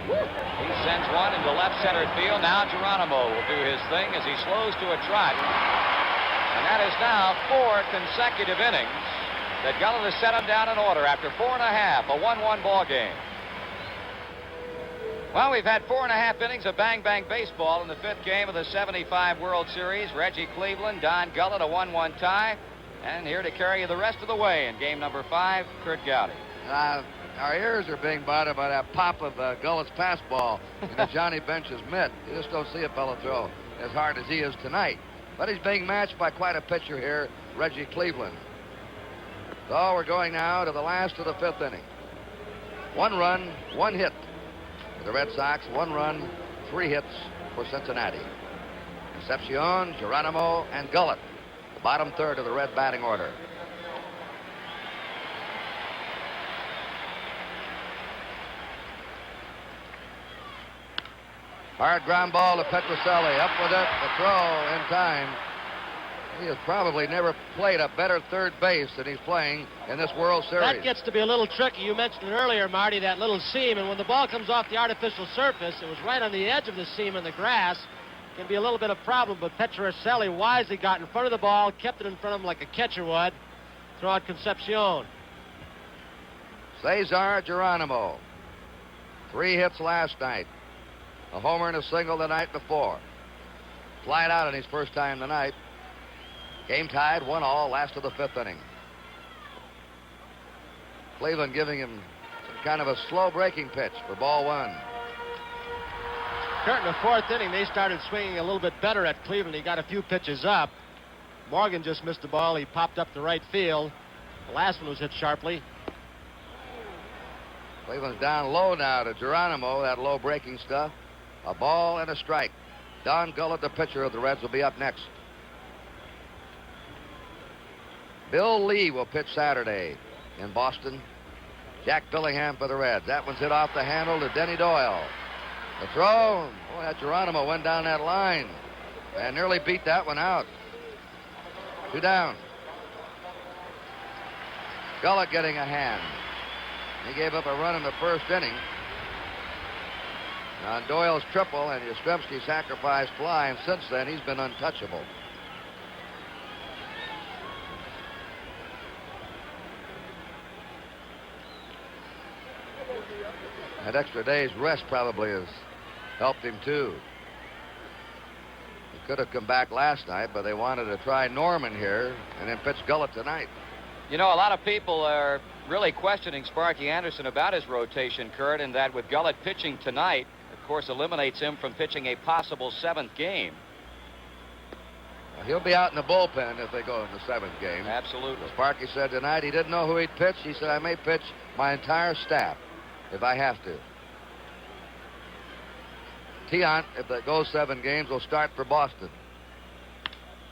Speaker 2: He sends one into left center field. Now Geronimo will do his thing as he slows to a trot. And that is now 4 consecutive innings that Gullett has set him down in order after 4 1/2, a 1-1 ball game. Well, we've had 4 1/2 innings of bang-bang baseball in the 5th game of the '75 World Series. Reggie Cleveland, Don Gullett, a 1-1 tie. And here to carry you the rest of the way in game number 5, Curt Gowdy.
Speaker 1: Our ears are being bothered by that pop of Gullett's fastball into Johnny Bench's mitt. You just don't see a fellow throw as hard as he is tonight. But he's being matched by quite a pitcher here, Reggie Cleveland. So we're going now to the last of the 5th inning. 1 run, 1 hit for the Red Sox. 1 run, 3 hits for Cincinnati. Concepcion, Geronimo, and Gullett, the bottom third of the Red batting order. Hard ground ball to Petrocelli. Up with it. The throw in time. He has probably never played a better third base than he's playing in this World Series.
Speaker 3: That gets to be a little tricky. You mentioned it earlier, Marty, that little seam. And when the ball comes off the artificial surface, it was right on the edge of the seam in the grass. Can be a little bit of a problem, but Petrocelli wisely got in front of the ball, kept it in front of him like a catcher would. Throw out Concepcion.
Speaker 1: Cesar Geronimo. 3 hits last night. A homer and a single the night before. Flied out in his first time tonight. Game tied, 1-1, last of the 5th inning. Cleveland giving him some kind of a slow breaking pitch for ball 1.
Speaker 3: Kurt, in the 4th inning, they started swinging a little bit better at Cleveland. He got a few pitches up. Morgan just missed the ball. He popped up to right field. The last one was hit sharply.
Speaker 1: Cleveland's down low now to Geronimo, that low breaking stuff. A ball and a strike. Don Gullett, the pitcher of the Reds, will be up next. Bill Lee will pitch Saturday in Boston. Jack Billingham for the Reds. That one's hit off the handle to Denny Doyle. The throw. Boy, that Geronimo went down that line and nearly beat that one out. 2 down. Gullett getting a hand. He gave up a run in the 1st inning. On Doyle's triple and Yastrzemski's sacrifice fly, and since then he's been untouchable. That extra day's rest probably has helped him too. He could have come back last night, but they wanted to try Norman here and then pitch Gullett tonight.
Speaker 2: You know, a lot of people are really questioning Sparky Anderson about his rotation, Curt, and that with Gullett pitching tonight, of course, eliminates him from pitching a possible 7th game.
Speaker 1: Well, he'll be out in the bullpen if they go in the 7th game.
Speaker 2: Absolutely.
Speaker 1: Sparky said tonight he didn't know who he'd pitch. He said, I may pitch my entire staff if I have to. Tiant, if it goes 7 games, will start for Boston.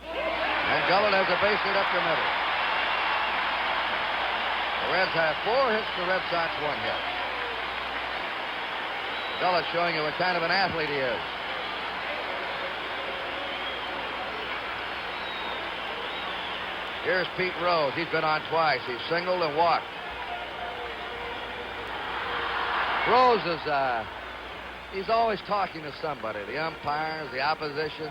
Speaker 1: And Gullett has a base hit up the middle. The Reds have 4 hits, the Red Sox 1 hit. Gullett showing you what kind of an athlete he is. Here's Pete Rose. He's been on twice. He's singled and walked. Rose is, he's always talking to somebody. The umpires, the opposition.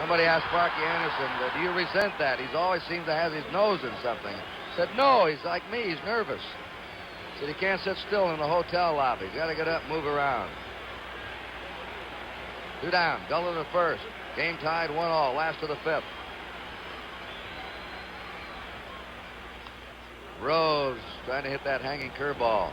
Speaker 1: Somebody asked Sparky Anderson, do you resent that? He always seems to have his nose in something. Said, no, he's like me. He's nervous. Said he can't sit still in the hotel lobby. He's got to get up and move around. 2 down. Gullett in the 1st. Game tied 1-1. Last of the 5th. Rose trying to hit that hanging curveball.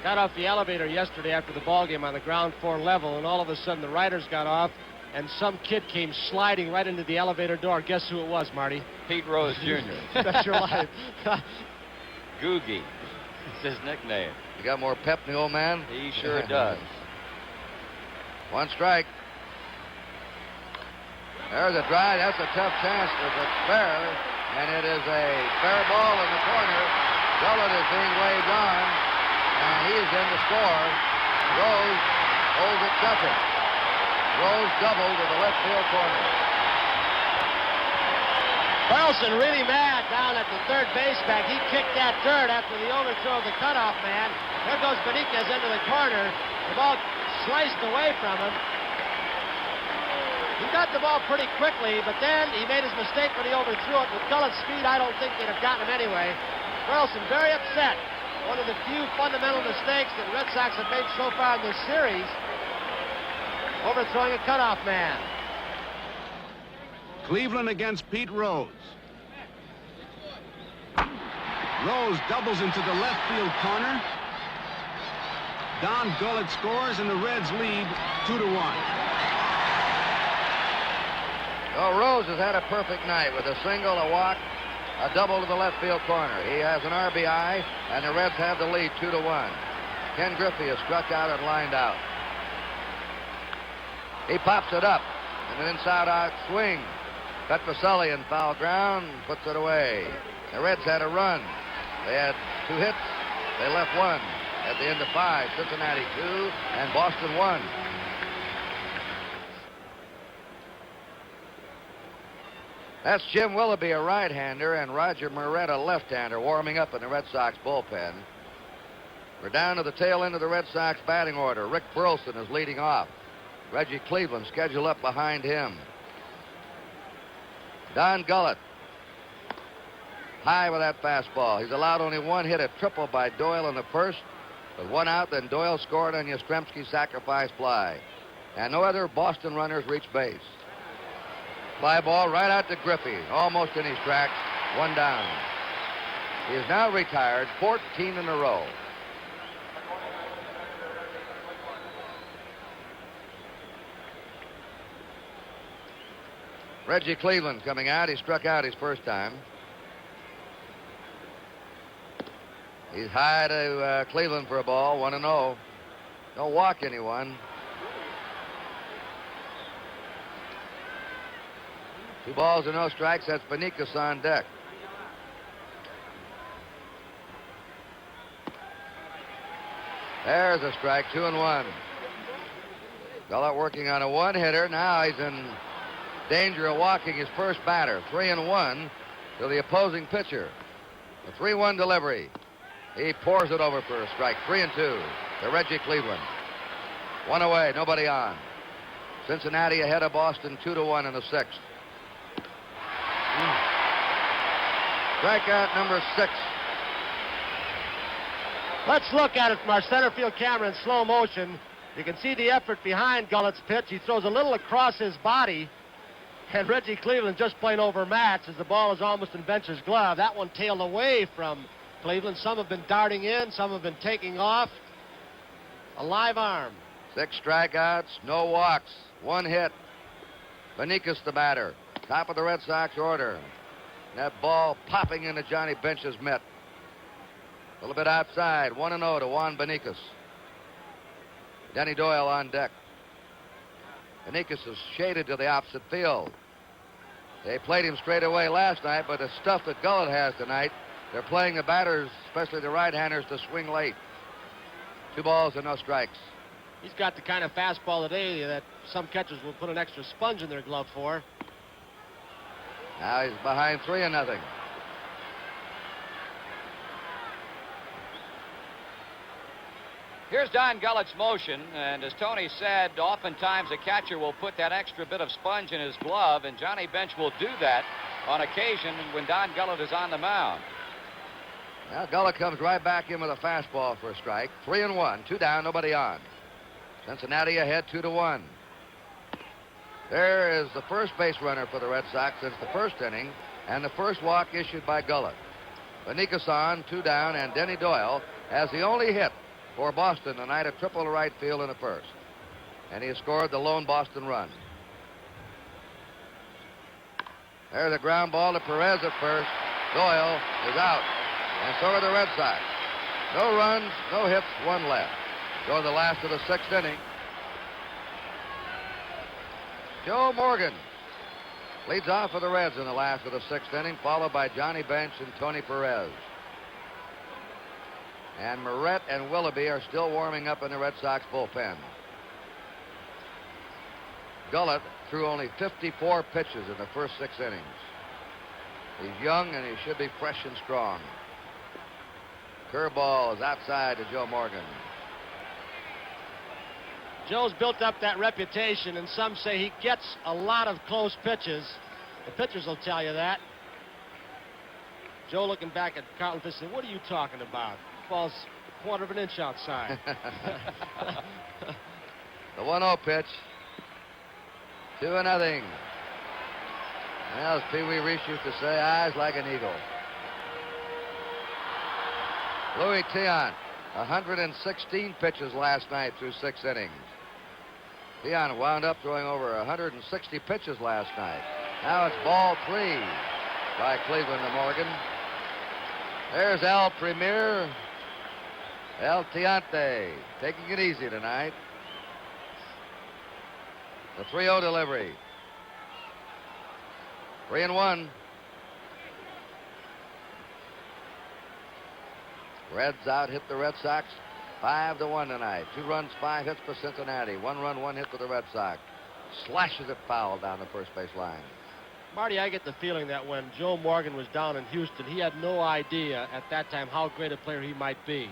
Speaker 3: Got off the elevator yesterday after the ball game on the ground floor level, and all of a sudden the writers got off, and some kid came sliding right into the elevator door. Guess who it was, Marty?
Speaker 2: Pete Rose Jr.
Speaker 3: That's your life.
Speaker 2: Googie. It's his nickname.
Speaker 1: You got more pep than the old man?
Speaker 2: He sure does.
Speaker 1: 1 strike. There's a drive. That's a tough chance for the fair. And it is a fair ball in the corner. Gullett is being waved on. And he is in the score. Rose holds it second. Rose doubled to the left field corner.
Speaker 3: Burlson really mad down at the third base back. He kicked that dirt after the overthrow of the cutoff man. There goes Benitez into the corner. The ball sliced away from him. He got the ball pretty quickly, but then he made his mistake when he overthrew it. With Gullett's speed, I don't think they'd have gotten him anyway. Burlson very upset. One of the few fundamental mistakes that the Red Sox have made so far in this series. Overthrowing a cutoff man.
Speaker 4: Cleveland against Pete Rose. Rose doubles into the left field corner. Don Gullett scores, and the Reds lead 2-1.
Speaker 1: Well, Rose has had a perfect night with a single, a walk, a double to the left field corner. He has an RBI, and the Reds have the lead 2-1. Ken Griffey has struck out and lined out. He pops it up, and an inside-out swing. Petroselli in foul ground, puts it away. The Reds had a run. They had 2 hits. They left 1 at the end of 5. Cincinnati 2 and Boston 1. That's Jim Willoughby, a right-hander, and Roger Moret, a left-hander, warming up in the Red Sox bullpen. We're down to the tail end of the Red Sox batting order. Rick Burlson is leading off. Reggie Cleveland scheduled up behind him. Don Gullett, high with that fastball. He's allowed only 1 hit, a triple by Doyle in the first. With 1 out, then Doyle scored on Yastrzemski's sacrifice fly. And no other Boston runners reached base. Fly ball right out to Griffey, almost in his tracks, 1 down. He is now retired 14 in a row. Reggie Cleveland coming out. He struck out his first time. He's high to Cleveland for a ball, 1-0. Don't walk anyone. 2 balls and no strikes. That's Benitez on deck. There's a strike, 2-1. Gullett working on a 1-hitter. Now he's in danger of walking his first batter. 3-1 to the opposing pitcher. A 3-1 delivery. He pours it over for a strike. 3-2 to Reggie Cleveland. 1 away, nobody on. Cincinnati ahead of Boston 2-1 in the 6th. Strikeout number 6.
Speaker 3: Let's look at it from our center field camera in slow motion. You can see the effort behind Gullett's pitch. He throws a little across his body, and Reggie Cleveland just plain overmatched as the ball is almost in Bench's glove. That one tailed away from Cleveland. Some have been darting in, some have been taking off. A live arm.
Speaker 1: 6 strikeouts, no walks, 1 hit. Benitez the batter. Top of the Red Sox order. That ball popping into Johnny Bench's mitt. A little bit outside. 1-0 to Juan Benitez. Denny Doyle on deck. Benitez is shaded to the opposite field. They played him straight away last night, but the stuff that Gullett has tonight, they're playing the batters, especially the right-handers, to swing late. 2 balls and no strikes.
Speaker 3: He's got the kind of fastball today that some catchers will put an extra sponge in their glove for.
Speaker 1: Now he's behind 3-0.
Speaker 2: Here's Don Gullett's motion, and as Tony said, oftentimes a catcher will put that extra bit of sponge in his glove, and Johnny Bench will do that on occasion when Don Gullett is on the mound.
Speaker 1: Now Gullett comes right back in with a fastball for a strike. 3-1, 2 down, nobody on. Cincinnati ahead 2-1. There is the first base runner for the Red Sox since the first inning, and the first walk issued by Gullett. Benitez on, 2 down, and Denny Doyle has the only hit for Boston tonight, a triple to right field in the first. And he has scored the lone Boston run. There's a ground ball to Perez at first. Doyle is out, and so are the Red Sox. No runs, no hits, 1 left. Go to the last of the 6th inning. Joe Morgan leads off for the Reds in the last of the 6th inning, followed by Johnny Bench and Tony Perez. And Moret and Willoughby are still warming up in the Red Sox bullpen. Gullett threw only 54 pitches in the first 6 innings. He's young and he should be fresh and strong. Curveball is outside to Joe Morgan.
Speaker 3: Joe's built up that reputation, and some say he gets a lot of close pitches. The pitchers will tell you that. Joe looking back at Carlton Fisk saying, "What are you talking about? Ball's a quarter of an inch outside."
Speaker 1: The 1-0 pitch. 2-0. Well, as Pee Wee Reese used to say, eyes like an eagle. Louis Tiant, 116 pitches last night through 6 innings. Tiant wound up throwing over 160 pitches last night. Now it's ball 3 by Cleveland to Morgan. There's El Premier. El Tiante taking it easy tonight. The 3-0 delivery. 3-1. Reds out hit the Red Sox 5-1 tonight. 2 runs, 5 hits for Cincinnati. 1 run, 1 hit for the Red Sox. Slashes it foul down the first base line.
Speaker 3: Marty, I get the feeling that when Joe Morgan was down in Houston, he had no idea at that time how great a player he might be.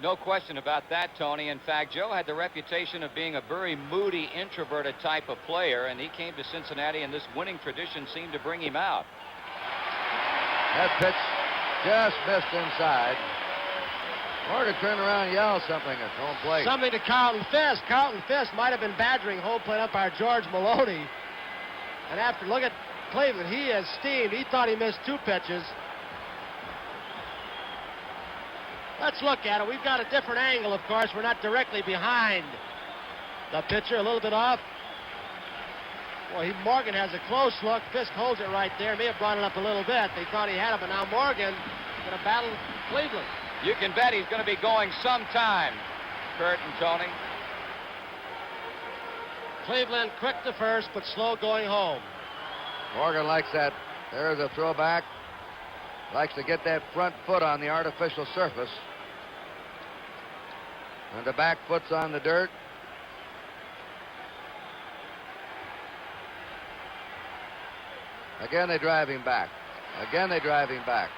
Speaker 2: No question about that, Tony. In fact, Joe had the reputation of being a very moody, introverted type of player, and he came to Cincinnati, and this winning tradition seemed to bring him out.
Speaker 1: That pitch just missed inside. Morgan turned around and yelled something at home plate.
Speaker 3: Something to Carlton Fisk. Carlton Fisk might have been badgering home plate umpire George Maloney. And after, look at Cleveland, he is steamed. He thought he missed 2 pitches. Let's look at it. We've got a different angle, of course. We're not directly behind the pitcher. A little bit off. Well, Morgan has a close look. Fisk holds it right there. May have brought it up a little bit. They thought he had it, but now Morgan going to battle Cleveland.
Speaker 2: You can bet he's going to be going sometime, Kurt and Tony.
Speaker 3: Cleveland quick to first, but slow going home.
Speaker 1: Morgan likes that. There's a throwback. Likes to get that front foot on the artificial surface. And the back foot's on the dirt. Again, they drive him back. Again, they drive him back.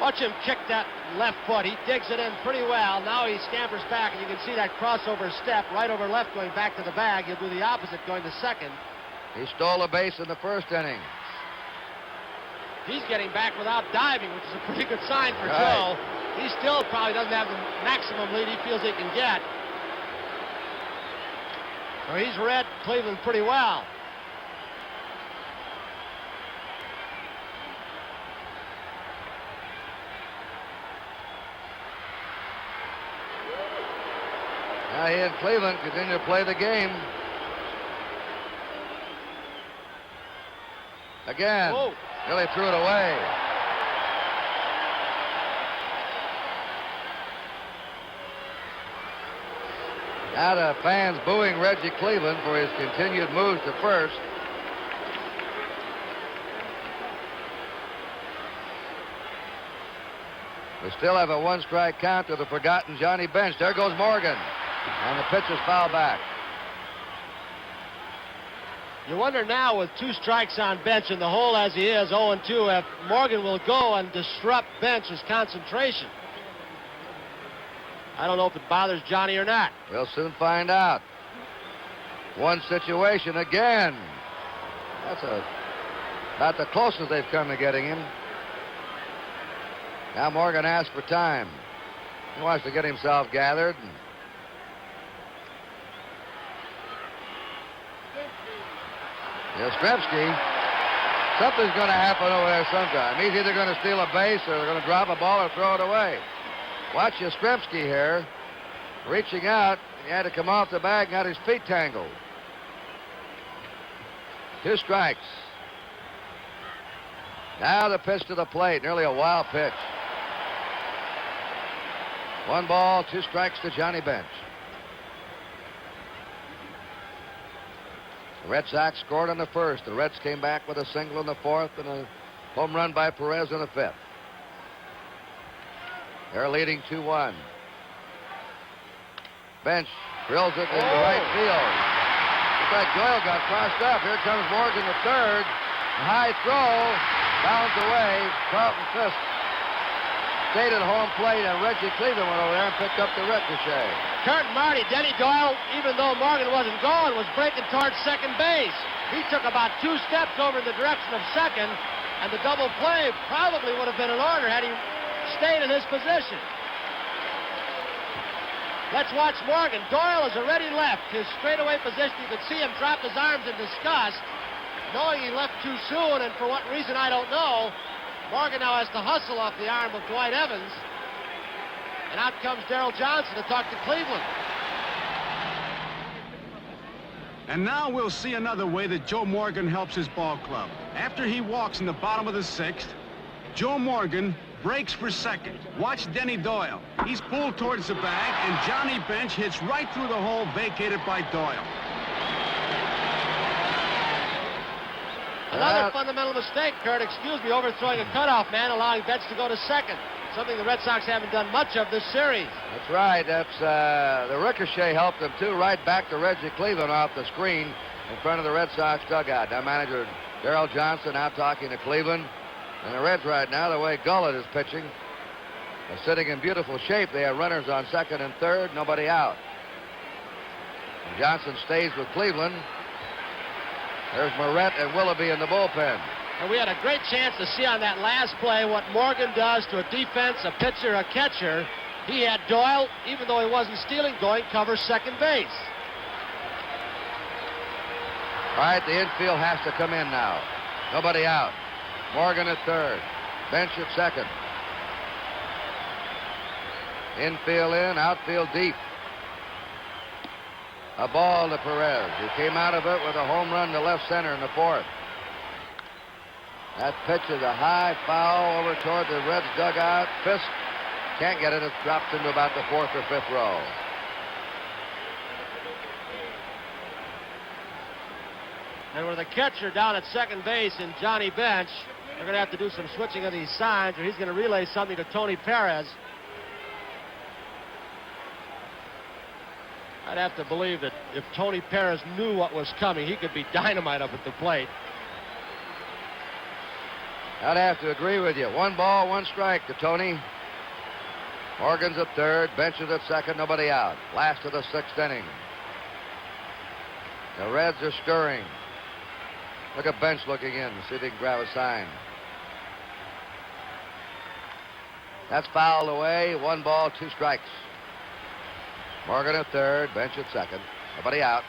Speaker 3: Watch him kick that left foot. He digs it in pretty well. Now he scampers back, and you can see that crossover step right over left going back to the bag. He'll do the opposite going to second.
Speaker 1: He stole a base in the first inning.
Speaker 3: He's getting back without diving, which is a pretty good sign for Joe. He still probably doesn't have the maximum lead he feels he can get. So he's read Cleveland pretty well.
Speaker 1: Now he and Cleveland continue to play the game. Again.
Speaker 3: Whoa.
Speaker 1: Really threw it away. Now the fans booing Reggie Cleveland for his continued moves to first. We still have a 1-strike count to the forgotten Johnny Bench. There goes Morgan. And the pitch is fouled back.
Speaker 3: You wonder now, with 2 strikes on Bench in the hole as he is, 0-2, if Morgan will go and disrupt Bench's concentration. I don't know if it bothers Johnny or not.
Speaker 1: We'll soon find out. One situation again. That's about the closest they've come to getting him. Now Morgan asks for time. He wants to get himself gathered. Yastrzemski, something's going to happen over there sometime. He's either going to steal a base or they're going to drop a ball or throw it away. Watch Yastrzemski here, reaching out. He had to come off the bag and got his feet tangled. 2 strikes. Now the pitch to the plate, nearly a wild pitch. 1 ball, 2 strikes to Johnny Bench. The Red Sox scored in the first. The Reds came back with a single in the 4th and a home run by Perez in the 5th. They're leading 2-1. Bench drills it into right field. like Doyle got crossed up. Here comes Morgan the third. A high throw. Bounds away. Carlton Fisk stayed at home plate, and Reggie Cleveland went over there and picked up the ricochet.
Speaker 3: Kurt and Marty, Denny Doyle, even though Morgan wasn't going, was breaking towards second base. He took about 2 steps over in the direction of second, and the double play probably would have been in order had he stayed in his position. Let's watch Morgan. Doyle has already left his straightaway position. You could see him drop his arms in disgust, knowing he left too soon, and for what reason I don't know. Morgan now has to hustle off the arm of Dwight Evans. And out comes Darrell Johnson to talk to Cleveland.
Speaker 4: And now we'll see another way that Joe Morgan helps his ball club. After he walks in the bottom of the 6th, Joe Morgan breaks for second. Watch Denny Doyle. He's pulled towards the bag, and Johnny Bench hits right through the hole vacated by Doyle.
Speaker 3: Another fundamental mistake, Kurt, excuse me, overthrowing a cutoff man, allowing Bench to go to second. Something the Red Sox haven't done much of this series.
Speaker 1: That's right. That's the ricochet helped them, too, right back to Reggie Cleveland off the screen in front of the Red Sox dugout. Now manager Darrell Johnson out talking to Cleveland. And the Reds right now, the way Gullett is pitching, are sitting in beautiful shape. They have runners on second and third, nobody out. And Johnson stays with Cleveland. There's Moret and Willoughby in the bullpen.
Speaker 3: And we had a great chance to see on that last play what Morgan does to a defense, a pitcher, a catcher. He had Doyle, even though he wasn't stealing, going cover second base.
Speaker 1: All right, the infield has to come in now. Nobody out. Morgan at third. Bench at second. Infield in, outfield deep. A ball to Perez, who came out of it with a home run to left center in the 4th. That pitch is a high foul over toward the Reds dugout. Fisk can't get it. It drops into about the 4th or 5th row.
Speaker 3: And with the catcher down at second base in Johnny Bench, they're going to have to do some switching of these signs, or he's going to relay something to Tony Perez. I'd have to believe that if Tony Perez knew what was coming, he could be dynamite up at the plate.
Speaker 1: I'd have to agree with you. 1 ball, 1 strike to Tony. Morgan's at third, Bench is at second, nobody out. Last of the 6th inning. The Reds are stirring. Look at Bench looking in, see if he can grab a sign. That's fouled away. 1 ball, 2 strikes. Morgan at third, Bench at second. Nobody out.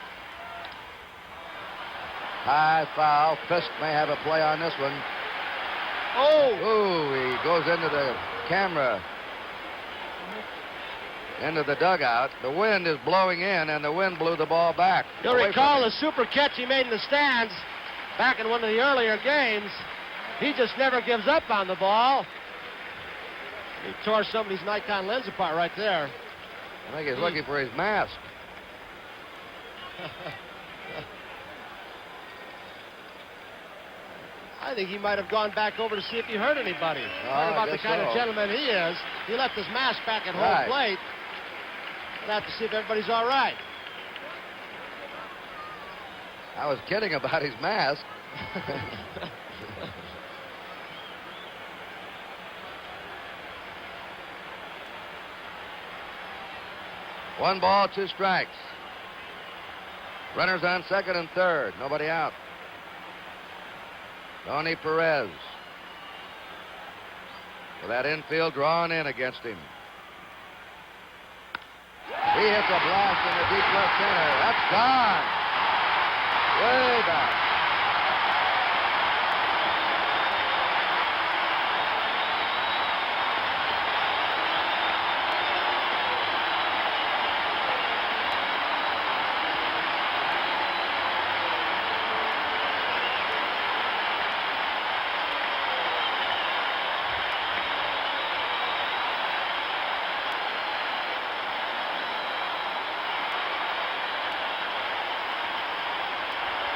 Speaker 1: High foul. Fisk may have a play on this one.
Speaker 3: Oh!
Speaker 1: Ooh, he goes into the camera. Into the dugout. The wind is blowing in, and the wind blew the ball back.
Speaker 3: You'll recall the super catch he made in the stands back in one of the earlier games. He just never gives up on the ball. He tore somebody's Nikon lens apart right there.
Speaker 1: I think he's looking for his mask.
Speaker 3: I think he might have gone back over to see if he hurt anybody. Talking about the kind of gentleman he is. He left his mask back at home plate. We'll have to see if everybody's all right.
Speaker 1: I was kidding about his mask. One ball, 2 strikes. Runners on second and third. Nobody out. Tony Perez with that infield drawn in against him. He hits a blast in the deep left center. That's gone. Way back.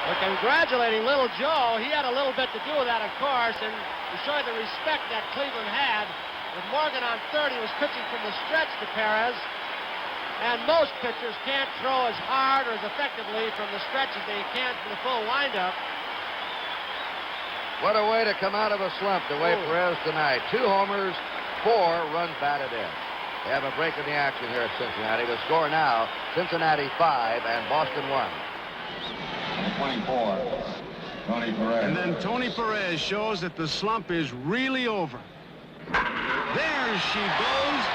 Speaker 3: We're congratulating little Joe. He had a little bit to do with that, of course, and to show the respect that Cleveland had. With Morgan on third, he was pitching from the stretch to Perez. And most pitchers can't throw as hard or as effectively from the stretch as they can from the full windup.
Speaker 1: What a way to come out of a slump, the way Perez tonight. 2 homers, 4 runs batted in. They have a break in the action here at Cincinnati. The score now, Cincinnati 5 and Boston 1.
Speaker 5: 24, Tony Perez.
Speaker 4: And then Tony Perez shows that the slump is really over. There she goes.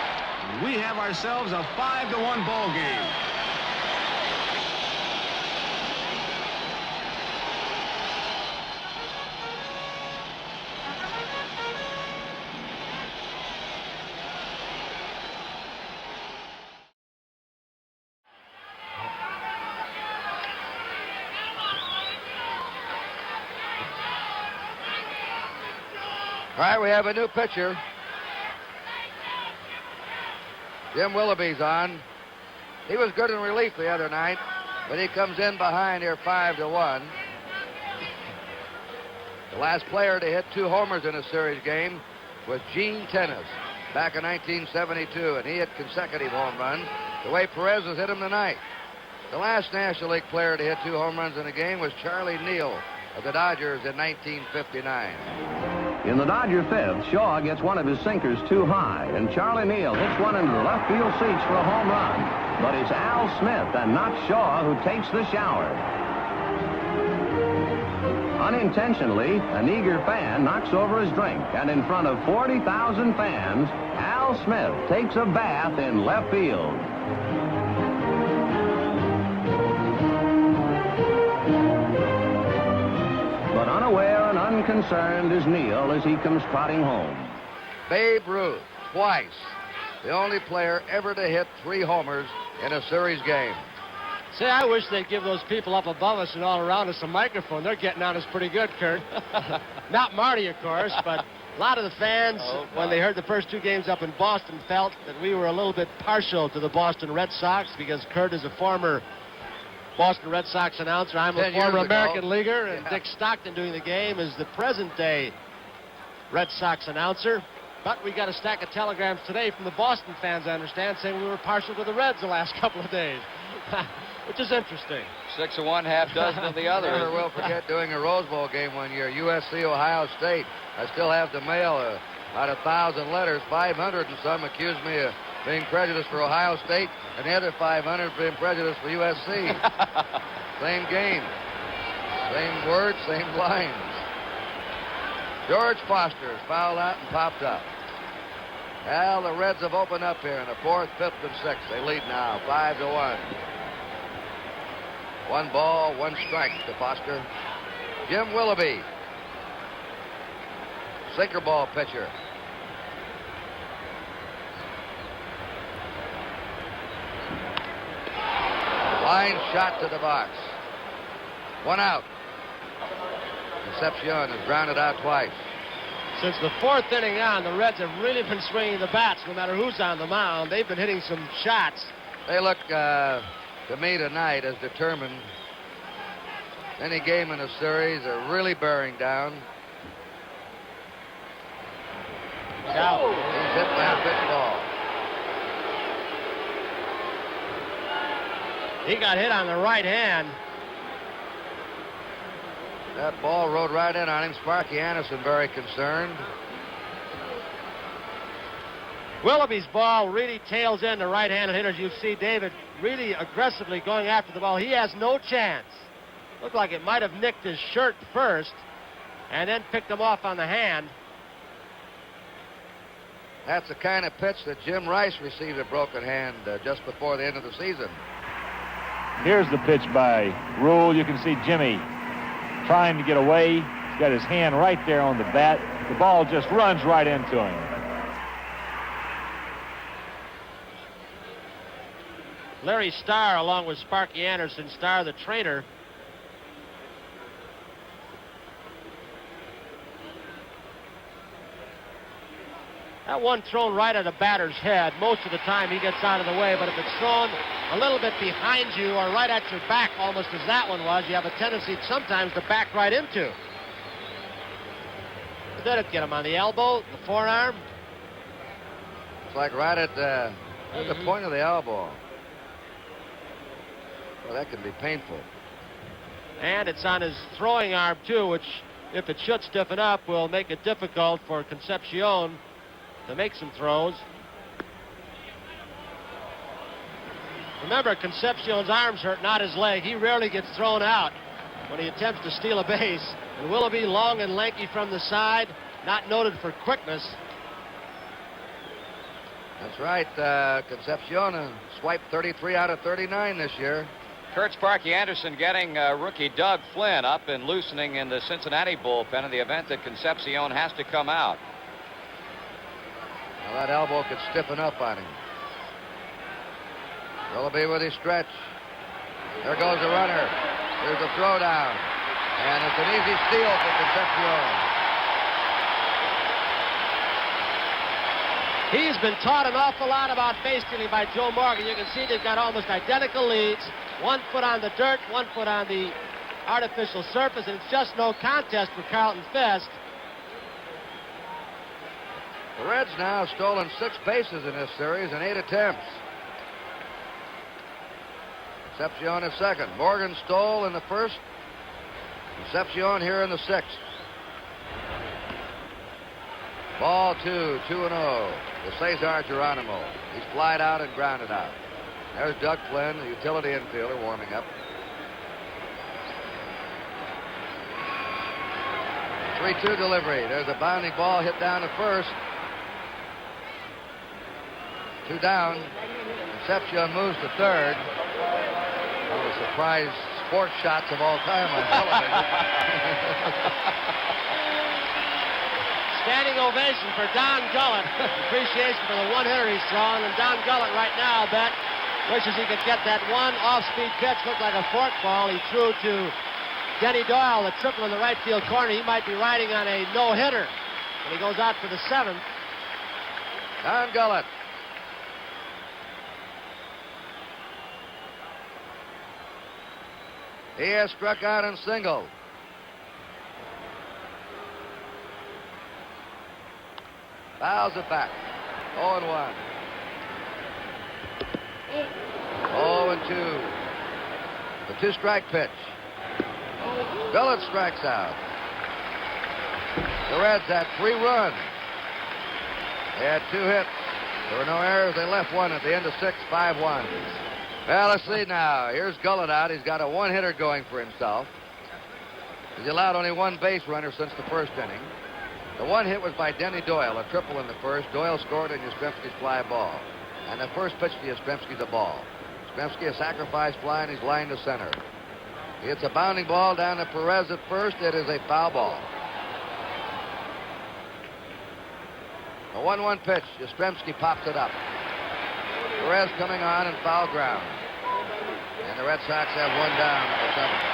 Speaker 4: We have ourselves a 5-1 ball game.
Speaker 1: All right, we have a new pitcher. Jim Willoughby's on. He was good in relief the other night, but he comes in behind here 5-1. The last player to hit 2 homers in a series game was Gene Tennis back in 1972, and he hit consecutive home runs the way Perez has hit them tonight. The last National League player to hit 2 home runs in a game was Charlie Neal of the Dodgers in 1959.
Speaker 6: In the Dodger 5th, Shaw gets one of his sinkers too high, and Charlie Neal hits one into the left field seats for a home run. But it's Al Smith and not Shaw who takes the shower. Unintentionally, an eager fan knocks over his drink, and in front of 40,000 fans, Al Smith takes a bath in left field. But unaware and unconcerned is Neal as he comes trotting home.
Speaker 1: Babe Ruth, twice, the only player ever to hit 3 homers in a series game.
Speaker 3: Say, I wish they'd give those people up above us and all around us a microphone. They're getting on us pretty good, Kurt. Not Marty, of course, but a lot of the fans, when they heard the first 2 games up in Boston, felt that we were a little bit partial to the Boston Red Sox because Kurt is a former Boston Red Sox announcer. I'm a former American leaguer, and Dick Stockton doing the game is the present-day Red Sox announcer. But we got a stack of telegrams today from the Boston fans, I understand, saying we were partial to the Reds the last couple of days, which is interesting.
Speaker 2: 6 of one, half dozen of the other.
Speaker 1: Never will forget doing a Rose Bowl game one year, USC Ohio State. I still have to mail about 1,000 letters. 500 and some accused me of being prejudiced for Ohio State, and the other 500 being prejudiced for USC. Same game, same words, same lines. George Foster is fouled out and popped up. Well, the Reds have opened up here in the 4th, 5th, and 6th. They lead now 5-1. 1 ball, 1 strike to Foster. Jim Willoughby, sinker ball pitcher. Line shot to the box. 1 out. Concepcion has grounded out twice.
Speaker 3: Since the 4th inning on, the Reds have really been swinging the bats no matter who's on the mound. They've been hitting some shots.
Speaker 1: They look, to me tonight, as determined. Any game in a series, they're really bearing down.
Speaker 3: Out.
Speaker 1: He's hit by a pitch ball.
Speaker 3: He got hit on the right hand.
Speaker 1: That ball rode right in on him. Sparky Anderson very concerned.
Speaker 3: Willoughby's ball really tails in the right-handed hitters. You see David really aggressively going after the ball. He has no chance. Looked like it might have nicked his shirt first and then picked him off on the hand.
Speaker 1: That's the kind of pitch that Jim Rice received a broken hand just before the end of the season.
Speaker 7: Here's the pitch by Rule. You can see Jimmy trying to get away. He's got his hand right there on the bat. The ball just runs right into him.
Speaker 3: Larry Starr, along with Sparky Anderson, Starr the trainer. That one thrown right at a batter's head. Most of the time he gets out of the way, but if it's thrown a little bit behind you or right at your back, almost as that one was, you have a tendency sometimes to back right into. But did it get him on the elbow, the forearm?
Speaker 1: It's like right at the point of the elbow. Well, that can be painful.
Speaker 3: And it's on his throwing arm, too, which, if it should stiffen up, will make it difficult for Concepcion to make some throws. Remember, Concepcion's arms hurt, not his leg. He rarely gets thrown out when he attempts to steal a base. And Willoughby, long and lanky from the side, not noted for quickness.
Speaker 1: That's right. Concepcion swiped 33 out of 39 this year.
Speaker 2: Kurt Sparky Anderson getting rookie Doug Flynn up and loosening in the Cincinnati bullpen in the event that Concepcion has to come out.
Speaker 1: Well, that elbow could stiffen up on him. Willoughby with his stretch. There goes the runner. There's a throwdown. And it's an easy steal for Concepcion.
Speaker 3: He's been taught an awful lot about base stealing by Joe Morgan. You can see they've got almost identical leads. 1 foot on the dirt, 1 foot on the artificial surface, and it's just no contest for Carlton Fisk.
Speaker 1: The Reds now have stolen 6 bases in this series in 8 attempts. Concepcion is second. Morgan stole in the first. Concepcion here in the 6th. Ball 2, 2-0 to Cesar Geronimo. He's flied out and grounded out. There's Doug Flynn, the utility infielder, warming up. 3-2 delivery. There's a bounding ball hit down to first. 2 down. Concepcion moves to third. One of the surprise sports shots of all time on television.
Speaker 3: Standing ovation for Don Gullett. Appreciation for the one hitter he's thrown. And Don Gullett right now, I'll bet, wishes he could get that one off-speed pitch. Looked like a fork ball. He threw to Denny Doyle, the triple in the right field corner. He might be riding on a no-hitter. And he goes out for the 7th.
Speaker 1: Don Gullett. He has struck out and singled. Fouls it back. 0-1. 0-2. The 2-strike pitch. Gullett strikes out. The Reds had 3 runs. They had 2 hits. There were no errors. They left 1 at the end of 6, 5-1. Well, let's see now. Here's Gullett out. He's got a 1-hitter going for himself. He's allowed only 1 base runner since the first inning. The 1 hit was by Denny Doyle, a triple in the first. Doyle scored in Yastrzemski's fly ball. And the first pitch to Yastrzemski's a ball. Yastrzemski a sacrifice fly, and he's lined to center. He hits a bounding ball down to Perez at first. It is a foul ball. A 1-1 pitch. Yastrzemski pops it up. Perez coming on and foul ground. And the Red Sox have 1 down in the 7th.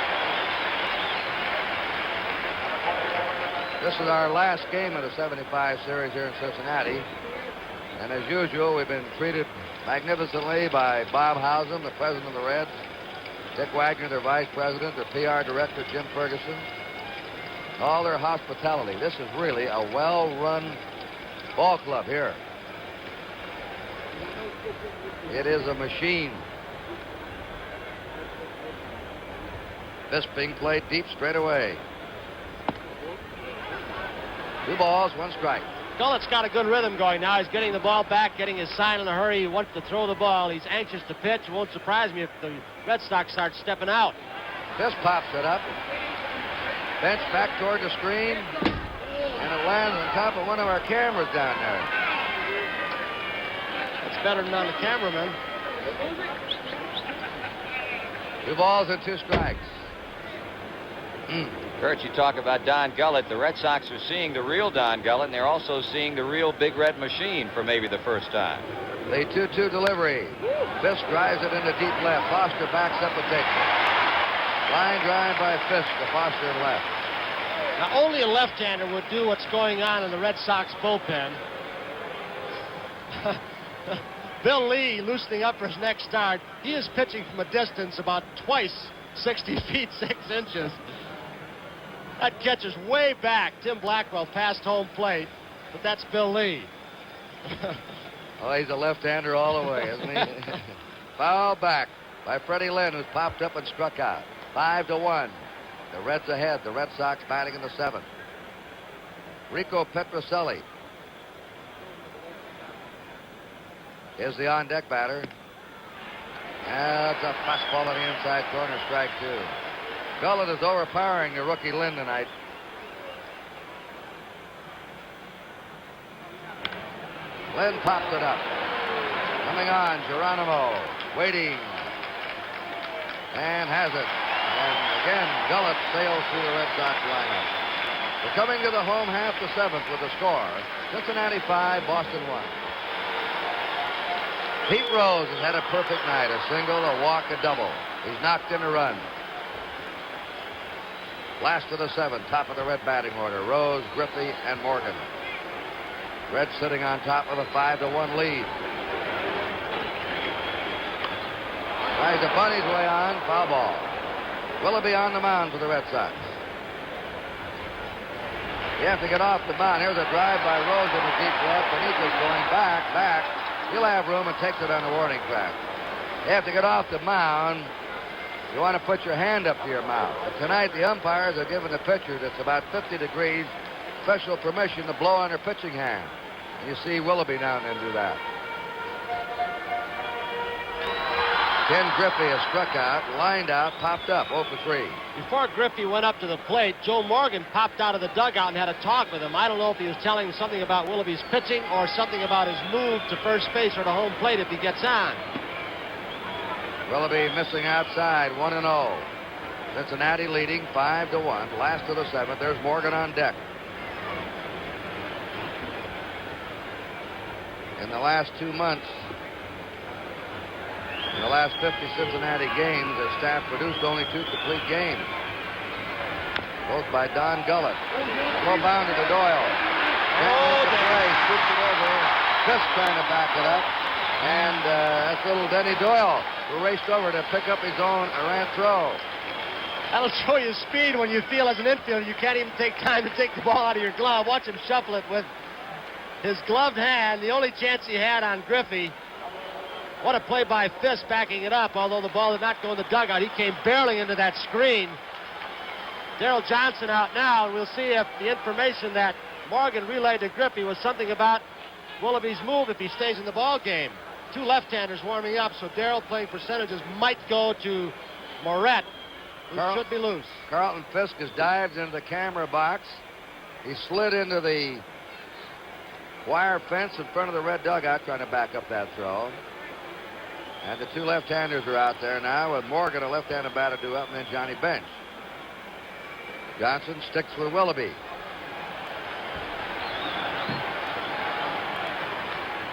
Speaker 1: This is our last game of the 75 series here in Cincinnati. And as usual, we've been treated magnificently by Bob Howsam, the president of the Reds, Dick Wagner, their vice president, their PR director, Jim Ferguson, all their hospitality. This is really a well-run ball club here. It is a machine. This being played deep straight away. 2 balls, 1 strike.
Speaker 3: Gullett's got a good rhythm going now. He's getting the ball back, getting his sign in a hurry. He wants to throw the ball. He's anxious to pitch. It won't surprise me if the Red Sox start stepping out.
Speaker 1: Fisk pops it up. Bench back toward the screen. And it lands on top of one of our cameras down there.
Speaker 3: That's better than on the cameraman.
Speaker 1: 2 balls and 2 strikes.
Speaker 2: Kurt, you talk about Don Gullett. The Red Sox are seeing the real Don Gullett, and they're also seeing the real Big Red Machine for maybe the first time.
Speaker 1: The 2-2 delivery. Fisk drives it into deep left. Foster backs up and takes it. Line drive by Fisk to Foster left.
Speaker 3: Now, only a left-hander would do what's going on in the Red Sox bullpen. Bill Lee loosening up for his next start. He is pitching from a distance about twice 60 feet 6 inches. That catch is way back. Tim Blackwell past home plate, but that's Bill Lee.
Speaker 1: Oh, he's a left-hander all the way, isn't he? Foul back by Freddie Lynn, who's popped up and struck out. 5-1. The Reds ahead. The Red Sox batting in the 7th. Rico Petrocelli is the on-deck batter. That's a fastball on the inside corner, strike 2. Gullett is overpowering the rookie Lynn tonight. Lynn popped it up. Coming on, Geronimo, waiting, and has it. And again, Gullett sails through the Red Sox lineup. We're coming to the home half, the 7th, with the score. Cincinnati 5, Boston 1. Pete Rose has had a perfect night. A single, a walk, a double. He's knocked in a run. Last of the 7, top of the Red batting order. Rose, Griffey, and Morgan. Reds sitting on top of a 5-1 lead. Tries to bunt his way on. Foul ball. Willoughby on the mound for the Red Sox. You have to get off the mound. Here's a drive by Rose in the deep left. Benitez going back. He'll have room and takes it on the warning track. You have to get off the mound. You want to put your hand up to your mouth. But tonight, the umpires are giving the pitcher that's about 50 degrees special permission to blow on their pitching hand. And you see Willoughby now and then do that. Ken Griffey has struck out, lined out, popped up, 0-for-3.
Speaker 3: Before Griffey went up to the plate, Joe Morgan popped out of the dugout and had a talk with him. I don't know if he was telling him something about Willoughby's pitching or something about his move to first base or to home plate if he gets on.
Speaker 1: Willoughby missing outside, 1-0. Cincinnati leading 5-1. Last of the 7th. There's Morgan on deck. In the last 2 months, in the last 50 Cincinnati games, the staff produced only 2 complete games. Both by Don Gullett. Low bounded to Doyle. Scoops it over. Fisk trying to back it up. And that's little Denny Doyle, who raced over to pick up his own errant throw.
Speaker 3: That'll show you speed when you feel as an infielder you can't even take time to take the ball out of your glove. Watch him shuffle it with his gloved hand. The only chance he had on Griffey. What a play by Fisk backing it up, although the ball did not go in the dugout. He came barreling into that screen. Darrell Johnson out now, and we'll see if the information that Morgan relayed to Griffey was something about Willoughby's move if he stays in the ball game. 2 left-handers warming up, so Darrell playing percentages might go to Moret, who should be loose.
Speaker 1: Carlton Fisk has dived into the camera box. He slid into the wire fence in front of the Red dugout trying to back up that throw. And the 2 left-handers are out there now with Morgan, a left-handed batter, due up, and then Johnny Bench. Johnson sticks with Willoughby.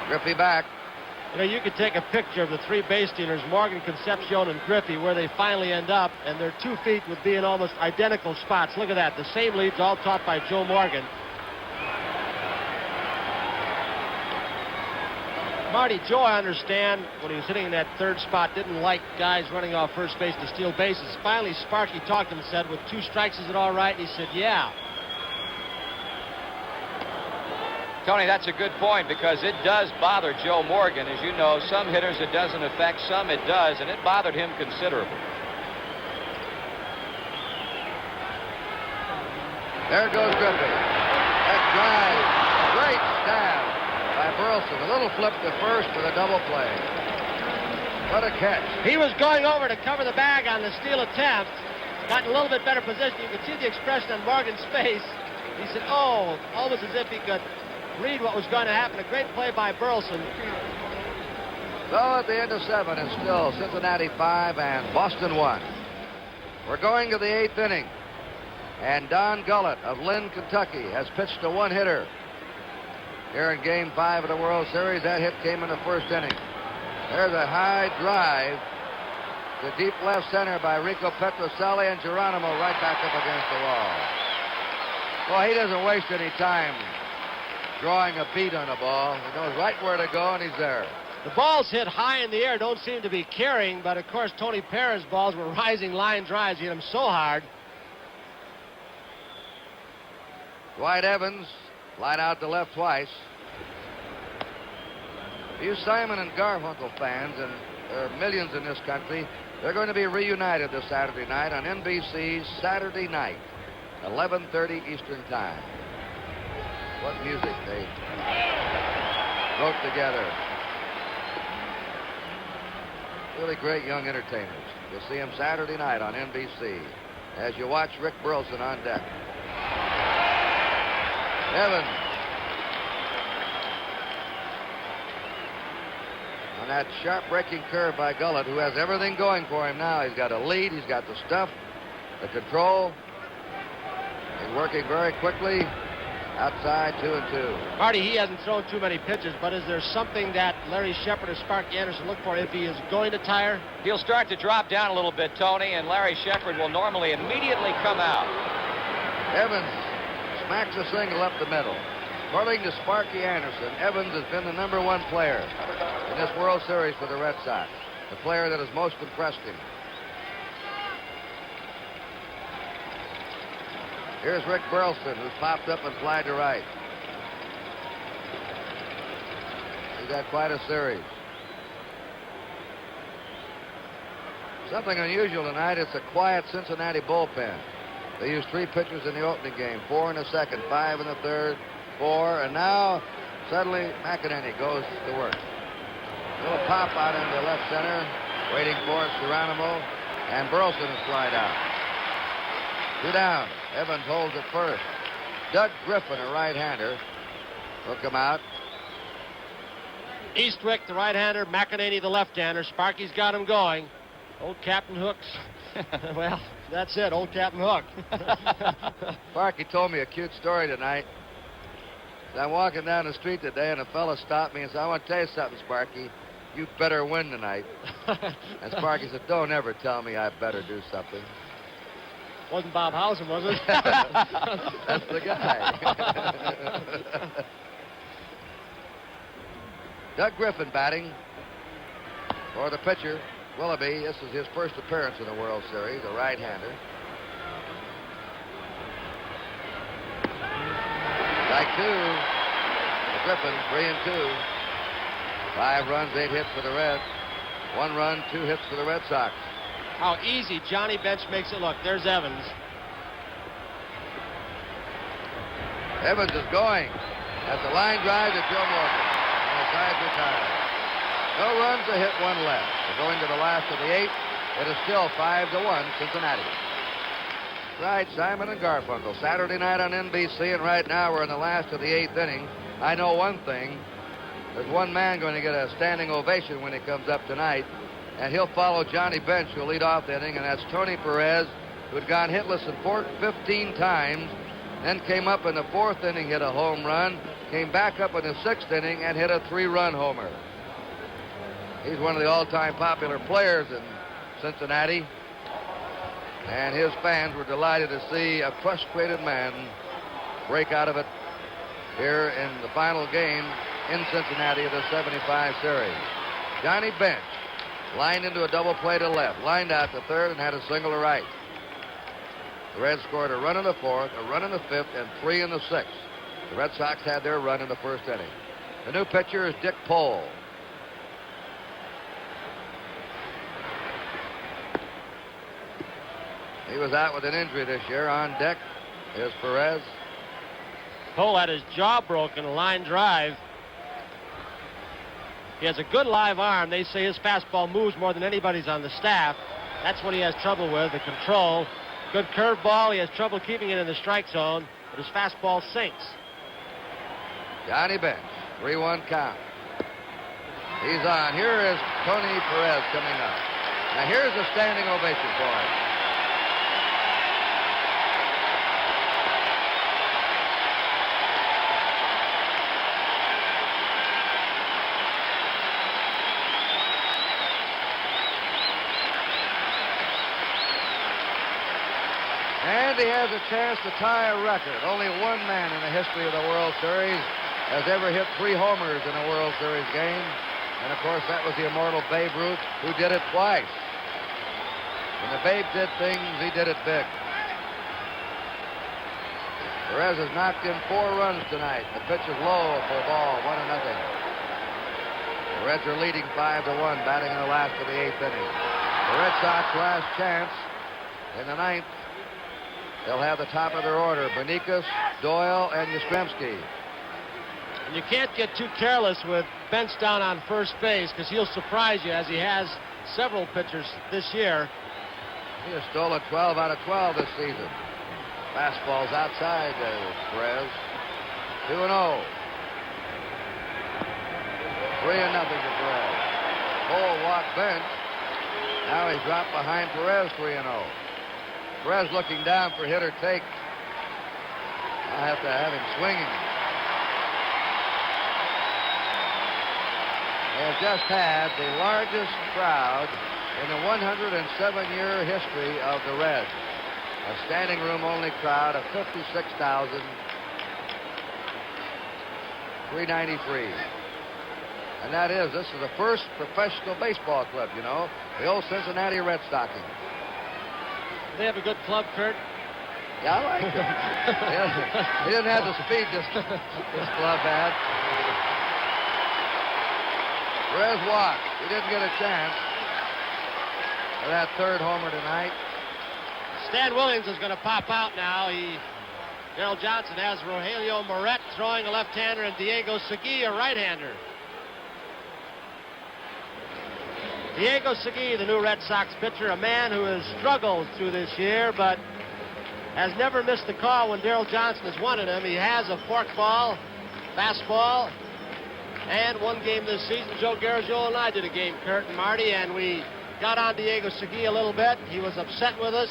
Speaker 1: Griffey back.
Speaker 3: You know, you could take a picture of the 3 base stealers, Morgan, Concepcion, and Griffey, where they finally end up, and their 2 feet would be in almost identical spots. Look at that. The same leads, all taught by Joe Morgan. Marty, Joe, I understand, when he was hitting in that 3rd spot, didn't like guys running off first base to steal bases. Finally, Sparky talked to him and said, with 2 strikes, is it all right? And he said, yeah.
Speaker 2: Tony, that's a good point, because it does bother Joe Morgan. As you know, some hitters it doesn't affect, some it does, and it bothered him considerably.
Speaker 1: There goes Griffey. That drive. Great stab by Burlson. A little flip to first with a double play. What a catch.
Speaker 3: He was going over to cover the bag on the steal attempt. Got in a little bit better position. You could see the expression on Morgan's face. He said, oh, almost as if he could read what was going to happen. A great play by Burlson.
Speaker 1: So at the end of 7, it's still Cincinnati 5 and Boston 1. We're going to the 8th inning. And Don Gullett of Lynn, Kentucky, has pitched a 1-hitter. Here in Game 5 of the World Series, that hit came in the 1st inning. There's a high drive to deep left center by Rico Petrocelli, and Geronimo right back up against the wall. Well, he doesn't waste any time drawing a beat on the ball. He knows right where to go, and he's there.
Speaker 3: The balls hit high in the air don't seem to be carrying, but of course Tony Perez's balls were rising line drives. He hit them so hard.
Speaker 1: Dwight Evans lied out to left twice. You Simon and Garfunkel fans, and there are millions in this country, They're going to be reunited this Saturday night on NBC's Saturday Night, 11:30 Eastern Time. What music they wrote together. Really great young entertainers. You'll see them Saturday night on NBC as you watch Rick Burlson on deck. Evans. On that sharp breaking curve by Gullett, who has everything going for him now. He's got a lead, he's got the stuff, the control. He's working very quickly. Outside, 2-2.
Speaker 3: Marty, he hasn't thrown too many pitches, but is there something that Larry Shepard or Sparky Anderson look for if he is going to tire?
Speaker 2: He'll start to drop down a little bit, Tony, and Larry Shepard will normally immediately come out.
Speaker 1: Evans smacks a single up the middle. According to Sparky Anderson, Evans has been the #1 player in this World Series for the Red Sox, the player that has most impressed him. Here's Rick Burlson, who's popped up and flied to right. He's had quite a series. Something unusual tonight, it's a quiet Cincinnati bullpen. They used 3 pitchers in the opening game, 4 in the second, 5 in the third, 4, and now suddenly McEnany goes to work. A little pop out into left center, waiting for it, Geronimo, and Burlson has flied out. 2 down. Evans holds it first. Doug Griffin, a right-hander, will come out.
Speaker 3: Eastwick, the right-hander, McEnany, the left-hander. Sparky's got him going. Old Captain Hook's. Well, that's it, old Captain Hook.
Speaker 1: Sparky told me a cute story tonight. I'm walking down the street today, and a fella stopped me and said, "I want to tell you something, Sparky. You better win tonight." And Sparky said, "Don't ever tell me I better do something."
Speaker 3: Wasn't Bob Housen, was it?
Speaker 1: That's the guy. Doug Griffin batting for the pitcher, Willoughby. This is his first appearance in the World Series, a right-hander. Strike 2 for Griffin, 3-2. 5 runs, 8 hits for the Reds. 1 run, 2 hits for the Red Sox.
Speaker 3: How easy Johnny Bench makes it look. There's Evans.
Speaker 1: Evans is going. That's a line drive to Joe Morgan. And the side's retired. No runs, a hit, 1 left. We're going to the last of the 8th. It is still 5-1 Cincinnati. Right, Simon and Garfunkel. Saturday night on NBC, and right now we're in the last of the 8th inning. I know one thing. There's one man going to get a standing ovation when he comes up tonight. And he'll follow Johnny Bench, who'll lead off the inning, and that's Tony Perez, who had gone hitless in 15 times, then came up in the 4th inning, hit a home run, came back up in the 6th inning, and hit a 3-run homer. He's one of the all-time popular players in Cincinnati, and his fans were delighted to see a frustrated man break out of it here in the final game in Cincinnati of the 75 series. Johnny Bench lined into a double play to left, lined out to third, and had a single to right. The Reds scored a run in the 4th, a run in the 5th, and 3 in the 6th. The Red Sox had their run in the 1st inning. The new pitcher is Dick Pohl. He was out with an injury this year. On deck is Perez.
Speaker 3: Pohl had his jaw broken, a line drive. He has a good live arm. They say his fastball moves more than anybody's on the staff. That's what he has trouble with, the control. Good curveball. He has trouble keeping it in the strike zone, but his fastball sinks.
Speaker 1: Johnny Bench, 3-1 count. He's on. Here is Tony Perez coming up. Now here's a standing ovation for him. And he has a chance to tie a record. Only one man in the history of the World Series has ever hit 3 homers in a World Series game. And, of course, that was the immortal Babe Ruth, who did it twice. When the Babe did things, he did it big. Perez has knocked in 4 runs tonight. The pitch is low for a ball, 1-0. The Reds are leading 5-1, batting in the last of the 8th inning. The Red Sox last chance in the ninth. They'll have the top of their order: Benikas, Doyle, and Yastrzemski.
Speaker 3: You can't get too careless with Bench down on first base because he'll surprise you, as he has several pitchers this year.
Speaker 1: He has stolen 12 out of 12 this season. Fastball's outside Perez. 2-0. 3-0 to Perez. Cole walked Bench. Now he's dropped behind Perez, 3-0. Perez looking down for hit or take. I have to have him swinging. They have just had the largest crowd in the 107-year history of the Reds. A standing room only crowd of 56,393. And this is the first professional baseball club, you know, the old Cincinnati Red Stockings.
Speaker 3: They have a good club, Kurt.
Speaker 1: Yeah, I like it. He didn't have the speed this club had. Perez walked. He didn't get a chance for that third homer tonight.
Speaker 3: Stan Williams is going to pop out now. Gerald Johnson has Rogelio Moret throwing a left-hander and Diego Segui a right-hander. Diego Segui, the new Red Sox pitcher, a man who has struggled through this year, but has never missed a call when Gerald Johnson has wanted him. He has a forkball, fastball, and one game this season. Joe Garagiola and I did a game, Kurt and Marty, and we got on Diego Segui a little bit. He was upset with us,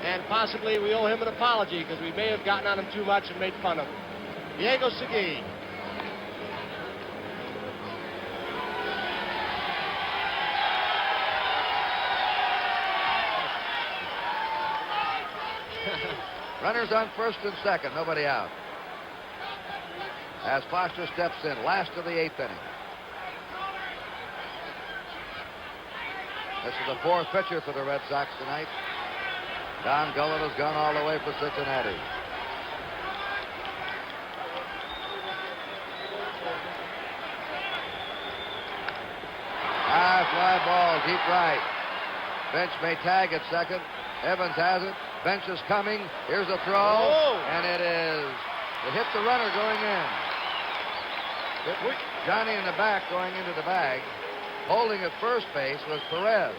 Speaker 3: and possibly we owe him an apology because we may have gotten on him too much and made fun of him. Diego Segui.
Speaker 1: Runners on first and second, nobody out. As Foster steps in, last of the 8th inning. This is the fourth pitcher for the Red Sox tonight. Don Gullett has gone all the way for Cincinnati. High fly ball, deep right. Bench may tag at second. Evans has it. Bench is coming. Here's a throw. And it hit the runner going in. Johnny in the back going into the bag. Holding at first base was Perez.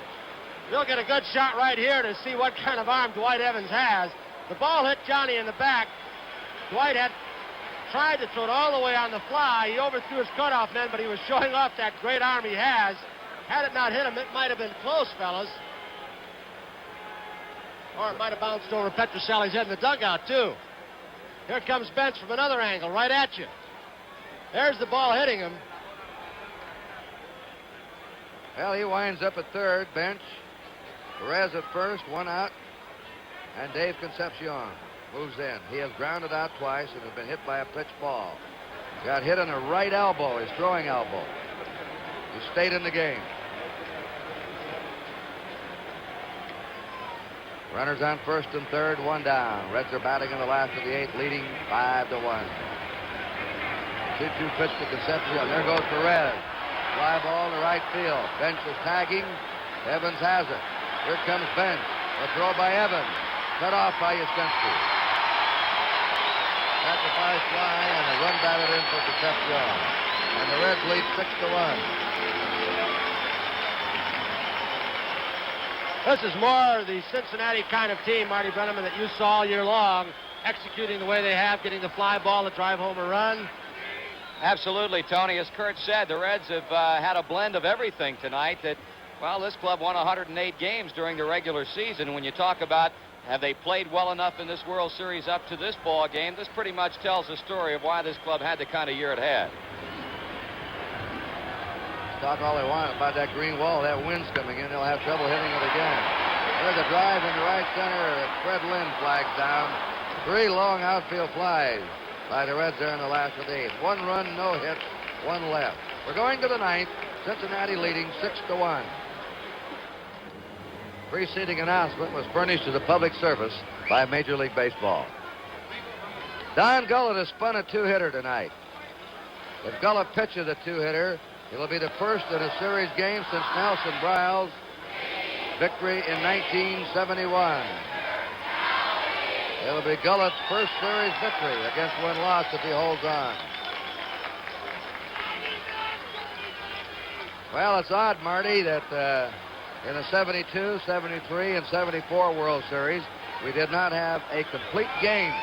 Speaker 3: We'll get a good shot right here to see what kind of arm Dwight Evans has. The ball hit Johnny in the back. Dwight had tried to throw it all the way on the fly. He overthrew his cutoff man, but he was showing off that great arm he has. Had it not hit him, it might have been close, fellas. Or it might have bounced over Petrocelli's head in the dugout, too. Here comes Bench from another angle, right at you. There's the ball hitting him.
Speaker 1: Well, he winds up at third. Bench. Perez at first, one out. And Dave Concepcion moves in. He has grounded out twice and has been hit by a pitch ball. Got hit on the right elbow, his throwing elbow. He stayed in the game. Runners on first and third, one down. Reds are batting in the last of the 8th, leading 5-1. 2-2 pitch to Concepcion. There goes Perez. Fly ball to right field. Bench is tagging. Evans has it. Here comes Bench. A throw by Evans. Cut off by Yastrzemski. Sacrifice fly and a run batted in for Concepcion. And the Reds lead 6-1.
Speaker 3: This is more the Cincinnati kind of team, Marty Brenneman, that you saw all year long, executing the way they have, getting the fly ball to drive home a run.
Speaker 2: Absolutely, Tony. As Kurt said, the Reds have had a blend of everything tonight. Well, this club won 108 games during the regular season. When you talk about have they played well enough in this World Series up to this ball game, this pretty much tells the story of why this club had the kind of year it had.
Speaker 1: Talk all they want about that green wall. That wind's coming in. They'll have trouble hitting it again. There's a drive into right center. Fred Lynn flags down. 3 long outfield flies by the Reds there in the last of the 8th. 1 run, no hits, 1 left. We're going to the 9th. Cincinnati leading 6-1. Preceding announcement was furnished to the public service by Major League Baseball. Don Gullett has spun a 2-hitter tonight. If Gullett pitches a 2-hitter, it'll be the first in a series game since Nelson Briles victory in 1971. It'll be Gullett's first series victory against win-loss if he holds on. Well, it's odd, Marty, that in the 72, 73, and 74 World Series, we did not have a complete game.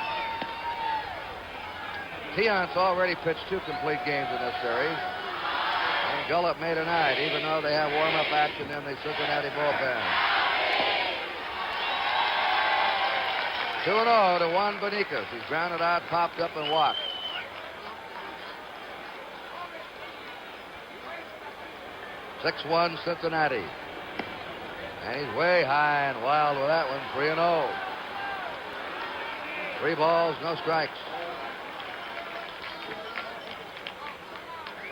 Speaker 1: Tiant's already pitched 2 complete games in this series. And Gullett made a night, even though they have warm-up action in the Cincinnati bullpen. 2-0 to Juan Beniquez. He's grounded out, popped up, and walked. (6-1) Cincinnati. And he's way high and wild with that one. 3-0. 3 balls, no strikes.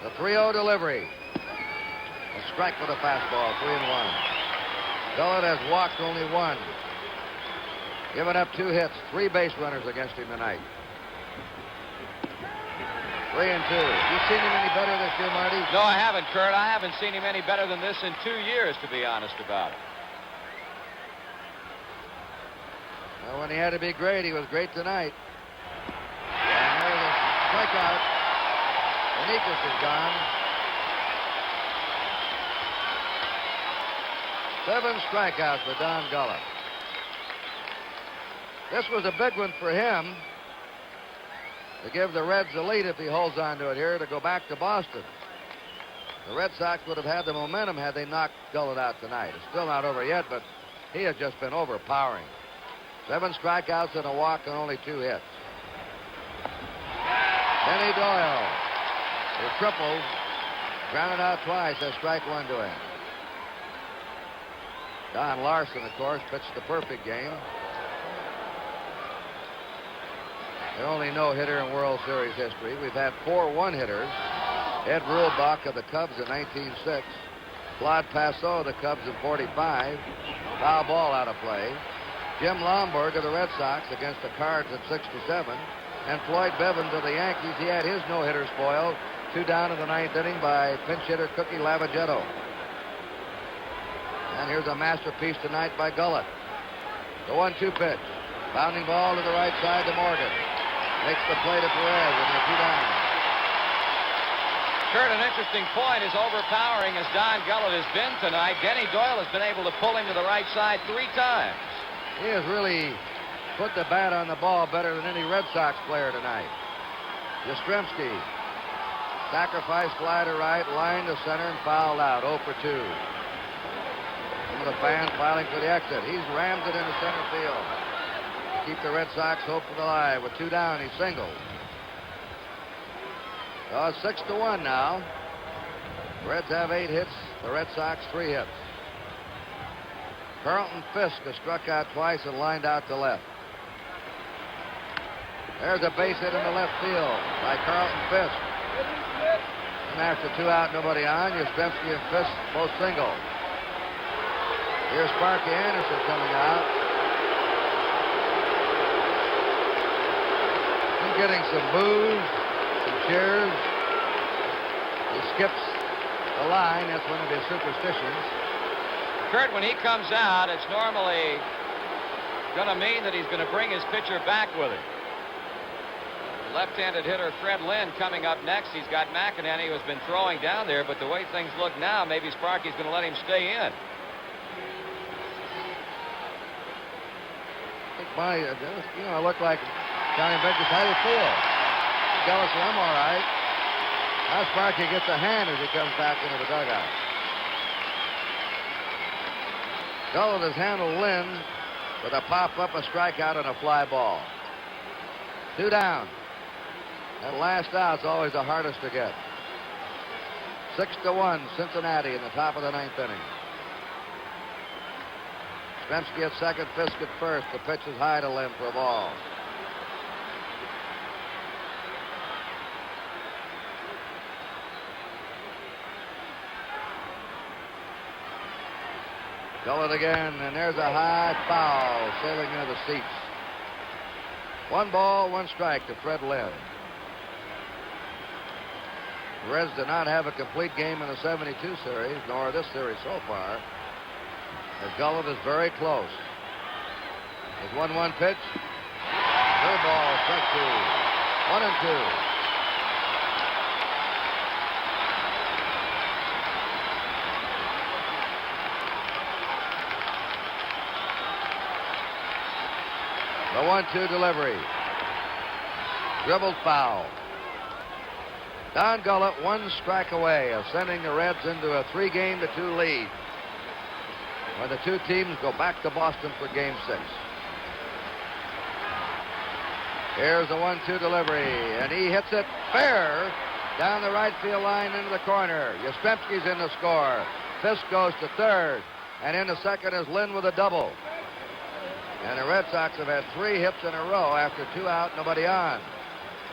Speaker 1: The 3-0 delivery. A strike with a fastball, 3-1. Gullett has walked only 1. Given up 2 hits, 3 base runners against him tonight. 3-2. You seen him any better this year, Marty?
Speaker 2: No, I haven't, Kurt. I haven't seen him any better than this in 2 years, to be honest about it.
Speaker 1: Well, when he had to be great, he was great tonight. And there's a strikeout. Beniquez is gone. 7 strikeouts for Don Gullett. This was a big one for him to give the Reds a lead if he holds on to it here to go back to Boston. The Red Sox would have had the momentum had they knocked Gullett out tonight. It's still not over yet, but he has just been overpowering. 7 strikeouts and a walk and only 2 hits. Denny Doyle, who tripled, grounded out twice, has strike 1 to him. Don Larson, of course, pitched the perfect game. The only no-hitter in World Series history. We've had 4 one-hitters. Ed Ruhlbach of the Cubs in 1906. Claude Passeau of the Cubs in 45. Foul ball out of play. Jim Lomberg of the Red Sox against the Cards in 67. And Floyd Bevins of the Yankees. He had his no-hitter spoiled. 2 down in the 9th inning by pinch hitter Cookie Lavagetto. And here's a masterpiece tonight by Gullett. The 1-2 pitch. Bounding ball to the right side to Morgan. Makes the play to Perez, and they're 2 down.
Speaker 2: Kurt, an interesting point is overpowering as Don Gullett has been tonight. Denny Doyle has been able to pull him to the right side 3 times.
Speaker 1: He has really put the bat on the ball better than any Red Sox player tonight. Yastrzemski. Sacrifice fly to right, line to center, and fouled out. 0 for 2. Some of the fans filing for the exit. He's rammed it into center field. Keep the Red Sox hopeful alive. With 2 down, he singled. So it's 6-1 now. The Reds have 8 hits. The Red Sox 3 hits. Carlton Fisk has struck out twice and lined out to left. There's a base hit in the left field by Carlton Fisk. And after 2 out, nobody on, Yastrzemski and Fisk both single. Here's Sparky Anderson coming out. Getting some boos, some cheers. He skips the line. That's one of his superstitions.
Speaker 2: Kurt, when he comes out, it's normally going to mean that he's going to bring his pitcher back with him. Left-handed hitter Fred Lynn coming up next. He's got McEnany, who has been throwing down there, but the way things look now, maybe Sparky's going to let him stay in.
Speaker 1: I look like Johnny Vickers. How do you feel? Gullett said, I'm all right. Now Sparky gets a hand as he comes back into the dugout. Gullett has handled Lynn with a pop-up, a strikeout, and a fly ball. 2 down. That last out's always the hardest to get. 6-1, Cincinnati in the top of the 9th inning. Yastrzemski at second, Fisk at first. The pitch is high to Lynn for a ball. Gullett again, and there's a high foul sailing into the seats. 1 ball, 1 strike to Fred Lynn. The Reds did not have a complete game in the 72 series, nor this series so far. as Gullett is very close. There's 1-1 pitch. Curveball, strike 2. 1-2. The 1-2 delivery. Dribbled foul. Don Gullett 1 strike away of sending the Reds into a 3-2 lead, where the two teams go back to Boston for Game 6. Here's the 1-2 delivery, and he hits it fair down the right field line into the corner. Yastrzemski's in to score. Fisk goes to third, and into second is Lynn with a double. And the Red Sox have had 3 hits in a row after 2 out, nobody on.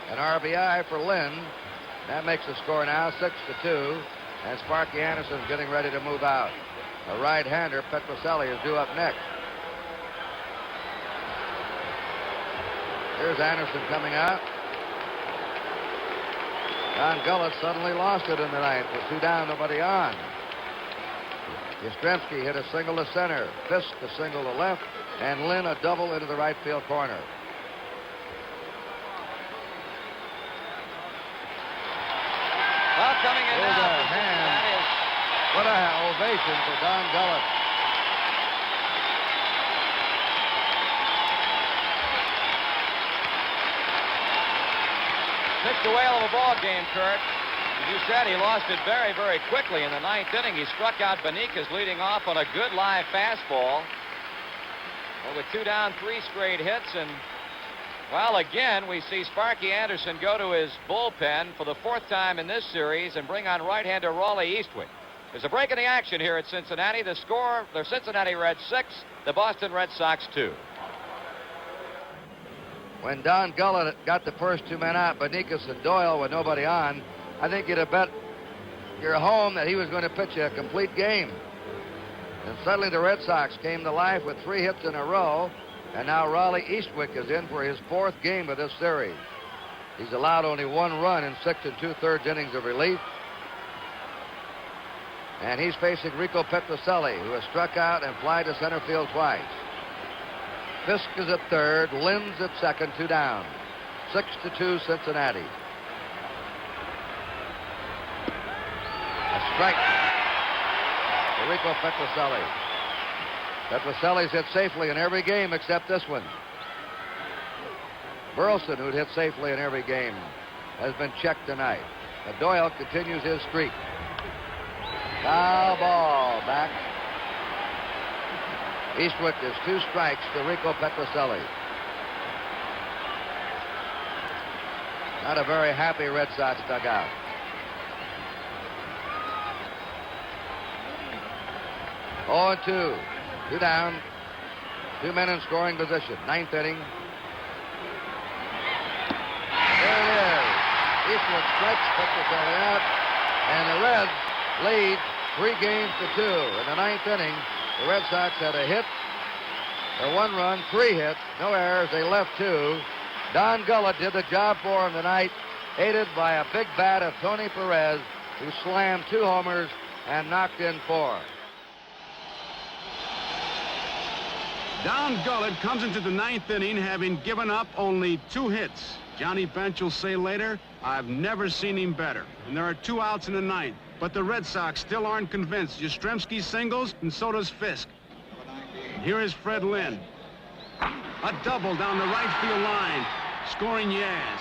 Speaker 1: An RBI for Lynn. That makes the score now 6-2. And Sparky Anderson's getting ready to move out. A right-hander, Petrocelli, is due up next. Here's Anderson coming out. Don Gullett suddenly lost it in the ninth with 2 down, nobody on. Yastrzemski hit a single to center. Fisk a single to left. And Lynn a double into the right field corner.
Speaker 2: Well, coming in
Speaker 1: Here's
Speaker 2: now.
Speaker 1: a hand. What an ovation for Don Gullett.
Speaker 2: Pitched a whale of a ball game, Kurt. As you said, he lost it very, very quickly in the 9th inning. He struck out Benitez leading off on a good live fastball. Well, with 2 down, 3 straight hits, and, well, again, we see Sparky Anderson go to his bullpen for the 4th time in this series and bring on right-hander Raleigh Eastwick. There's a break in the action here at Cincinnati. The score, the Cincinnati Reds 6, the Boston Red Sox 2.
Speaker 1: When Don Gullett got the first 2 men out, Benitez and Doyle with nobody on, I think you'd have bet your home that he was going to pitch a complete game. And suddenly the Red Sox came to life with 3 hits in a row, and now Raleigh Eastwick is in for his 4th game of this series. He's allowed only 1 run in 6 2/3 innings of relief. And he's facing Rico Petrocelli, who has struck out and fly to center field twice. Fisk is at third, Lynn's at second, 2 down. 6-2 Cincinnati. A strike. Rico Petrocelli. Petrocelli's hit safely in every game except this one. Burlson, who'd hit safely in every game, has been checked tonight. But Doyle continues his streak. Foul ball back. Eastwick is 2 strikes to Rico Petrocelli. Not a very happy Red Sox dugout. Oh, 2. 2 down. 2 men in scoring position. 9th inning. There it is. Eastwood strikes Petrocelli out. And the Reds lead 3-2. In the 9th inning, the Red Sox had a hit, a 1 run, 3 hits, no errors. They left 2. Don Gullett did the job for him tonight, aided by a big bat of Tony Perez, who slammed 2 homers and knocked in 4.
Speaker 4: Don Gullett comes into the 9th inning having given up only 2 hits. Johnny Bench will say later, I've never seen him better. And there are 2 outs in the 9th. But the Red Sox still aren't convinced. Yastrzemski singles, and so does Fisk. Here is Fred Lynn. A double down the right field line, scoring Yaz.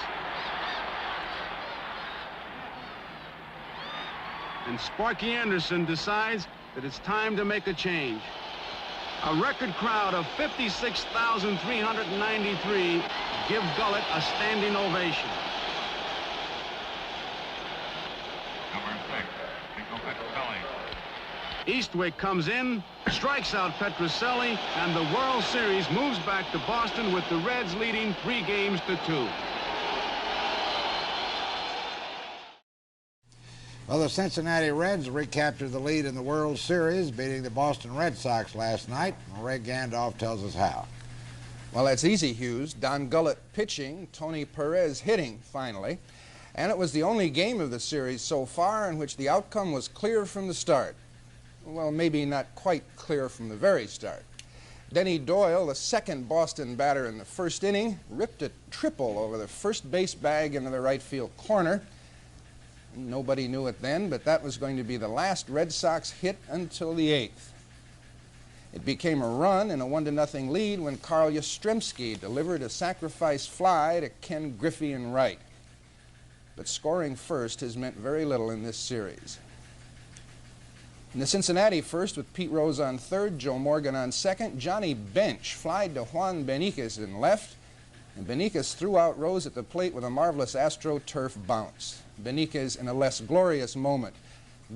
Speaker 4: And Sparky Anderson decides that it's time to make a change. A record crowd of 56,393 give Gullett a standing ovation.
Speaker 5: Number 6, Rico Petrocelli.
Speaker 4: Eastwick comes in, strikes out Petrocelli, and the World Series moves back to Boston with the Reds leading 3-2.
Speaker 8: Well, the Cincinnati Reds recaptured the lead in the World Series, beating the Boston Red Sox last night. Ray Gandolf tells us how.
Speaker 9: Well, that's easy, Hughes. Don Gullett pitching, Tony Perez hitting, finally. And it was the only game of the series so far in which the outcome was clear from the start. well, maybe not quite clear from the very start. Denny Doyle, the second Boston batter in the first inning, ripped a triple over the first base bag into the right field corner. Nobody knew it then, but that was going to be the last Red Sox hit until the 8th. It became a run and a 1-0 lead when Carl Yastrzemski delivered a sacrifice fly to Ken Griffey in right. But scoring first has meant very little in this series. In the Cincinnati first, with Pete Rose on third, Joe Morgan on second, Johnny Bench flied to Juan Beniquez in left, and Beniquez threw out Rose at the plate with a marvelous AstroTurf bounce. Beniquez in a less glorious moment,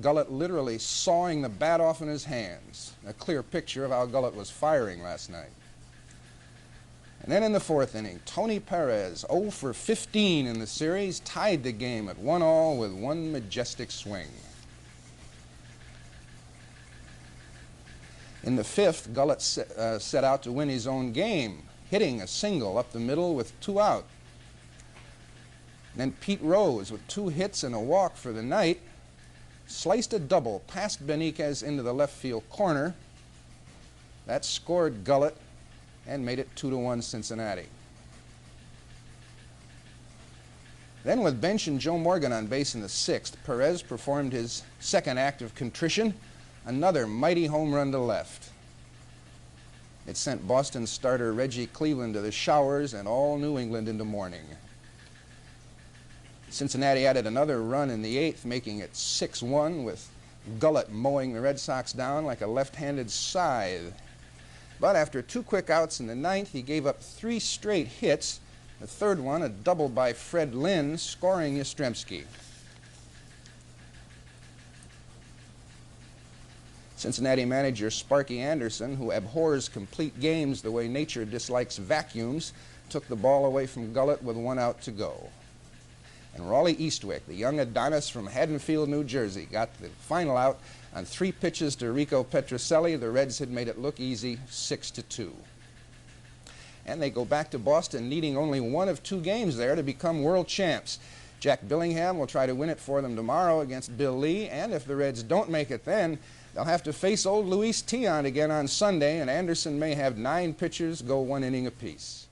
Speaker 9: Gullett literally sawing the bat off in his hands. A clear picture of how Gullett was firing last night. And then in the fourth inning, Tony Perez, 0 for 15 in the series, tied the game at 1-all with one majestic swing. In the fifth, Gullett set out to win his own game, hitting a single up the middle with 2 out. Then Pete Rose, with 2 hits and a walk for the night, sliced a double past Beniquez into the left field corner. That scored Gullett and made it 2-1 Cincinnati. Then with Bench and Joe Morgan on base in the sixth, Perez performed his second act of contrition, another mighty home run to left. It sent Boston starter Reggie Cleveland to the showers and all New England into mourning. Cincinnati added another run in the 8th, making it 6-1, with Gullett mowing the Red Sox down like a left-handed scythe. But after 2 quick outs in the 9th, he gave up 3 straight hits, the third one a double by Fred Lynn, scoring Yastrzemski. Cincinnati manager Sparky Anderson, who abhors complete games the way nature dislikes vacuums, took the ball away from Gullett with 1 out to go. And Raleigh Eastwick, the young Adonis from Haddonfield, New Jersey, got the final out on 3 pitches to Rico Petrocelli. The Reds had made it look easy, 6-2. And they go back to Boston, needing only 1 of 2 games there to become world champs. Jack Billingham will try to win it for them tomorrow against Bill Lee, and if the Reds don't make it then, they'll have to face old Luis Tiant again on Sunday, and Anderson may have 9 pitchers go 1 inning apiece.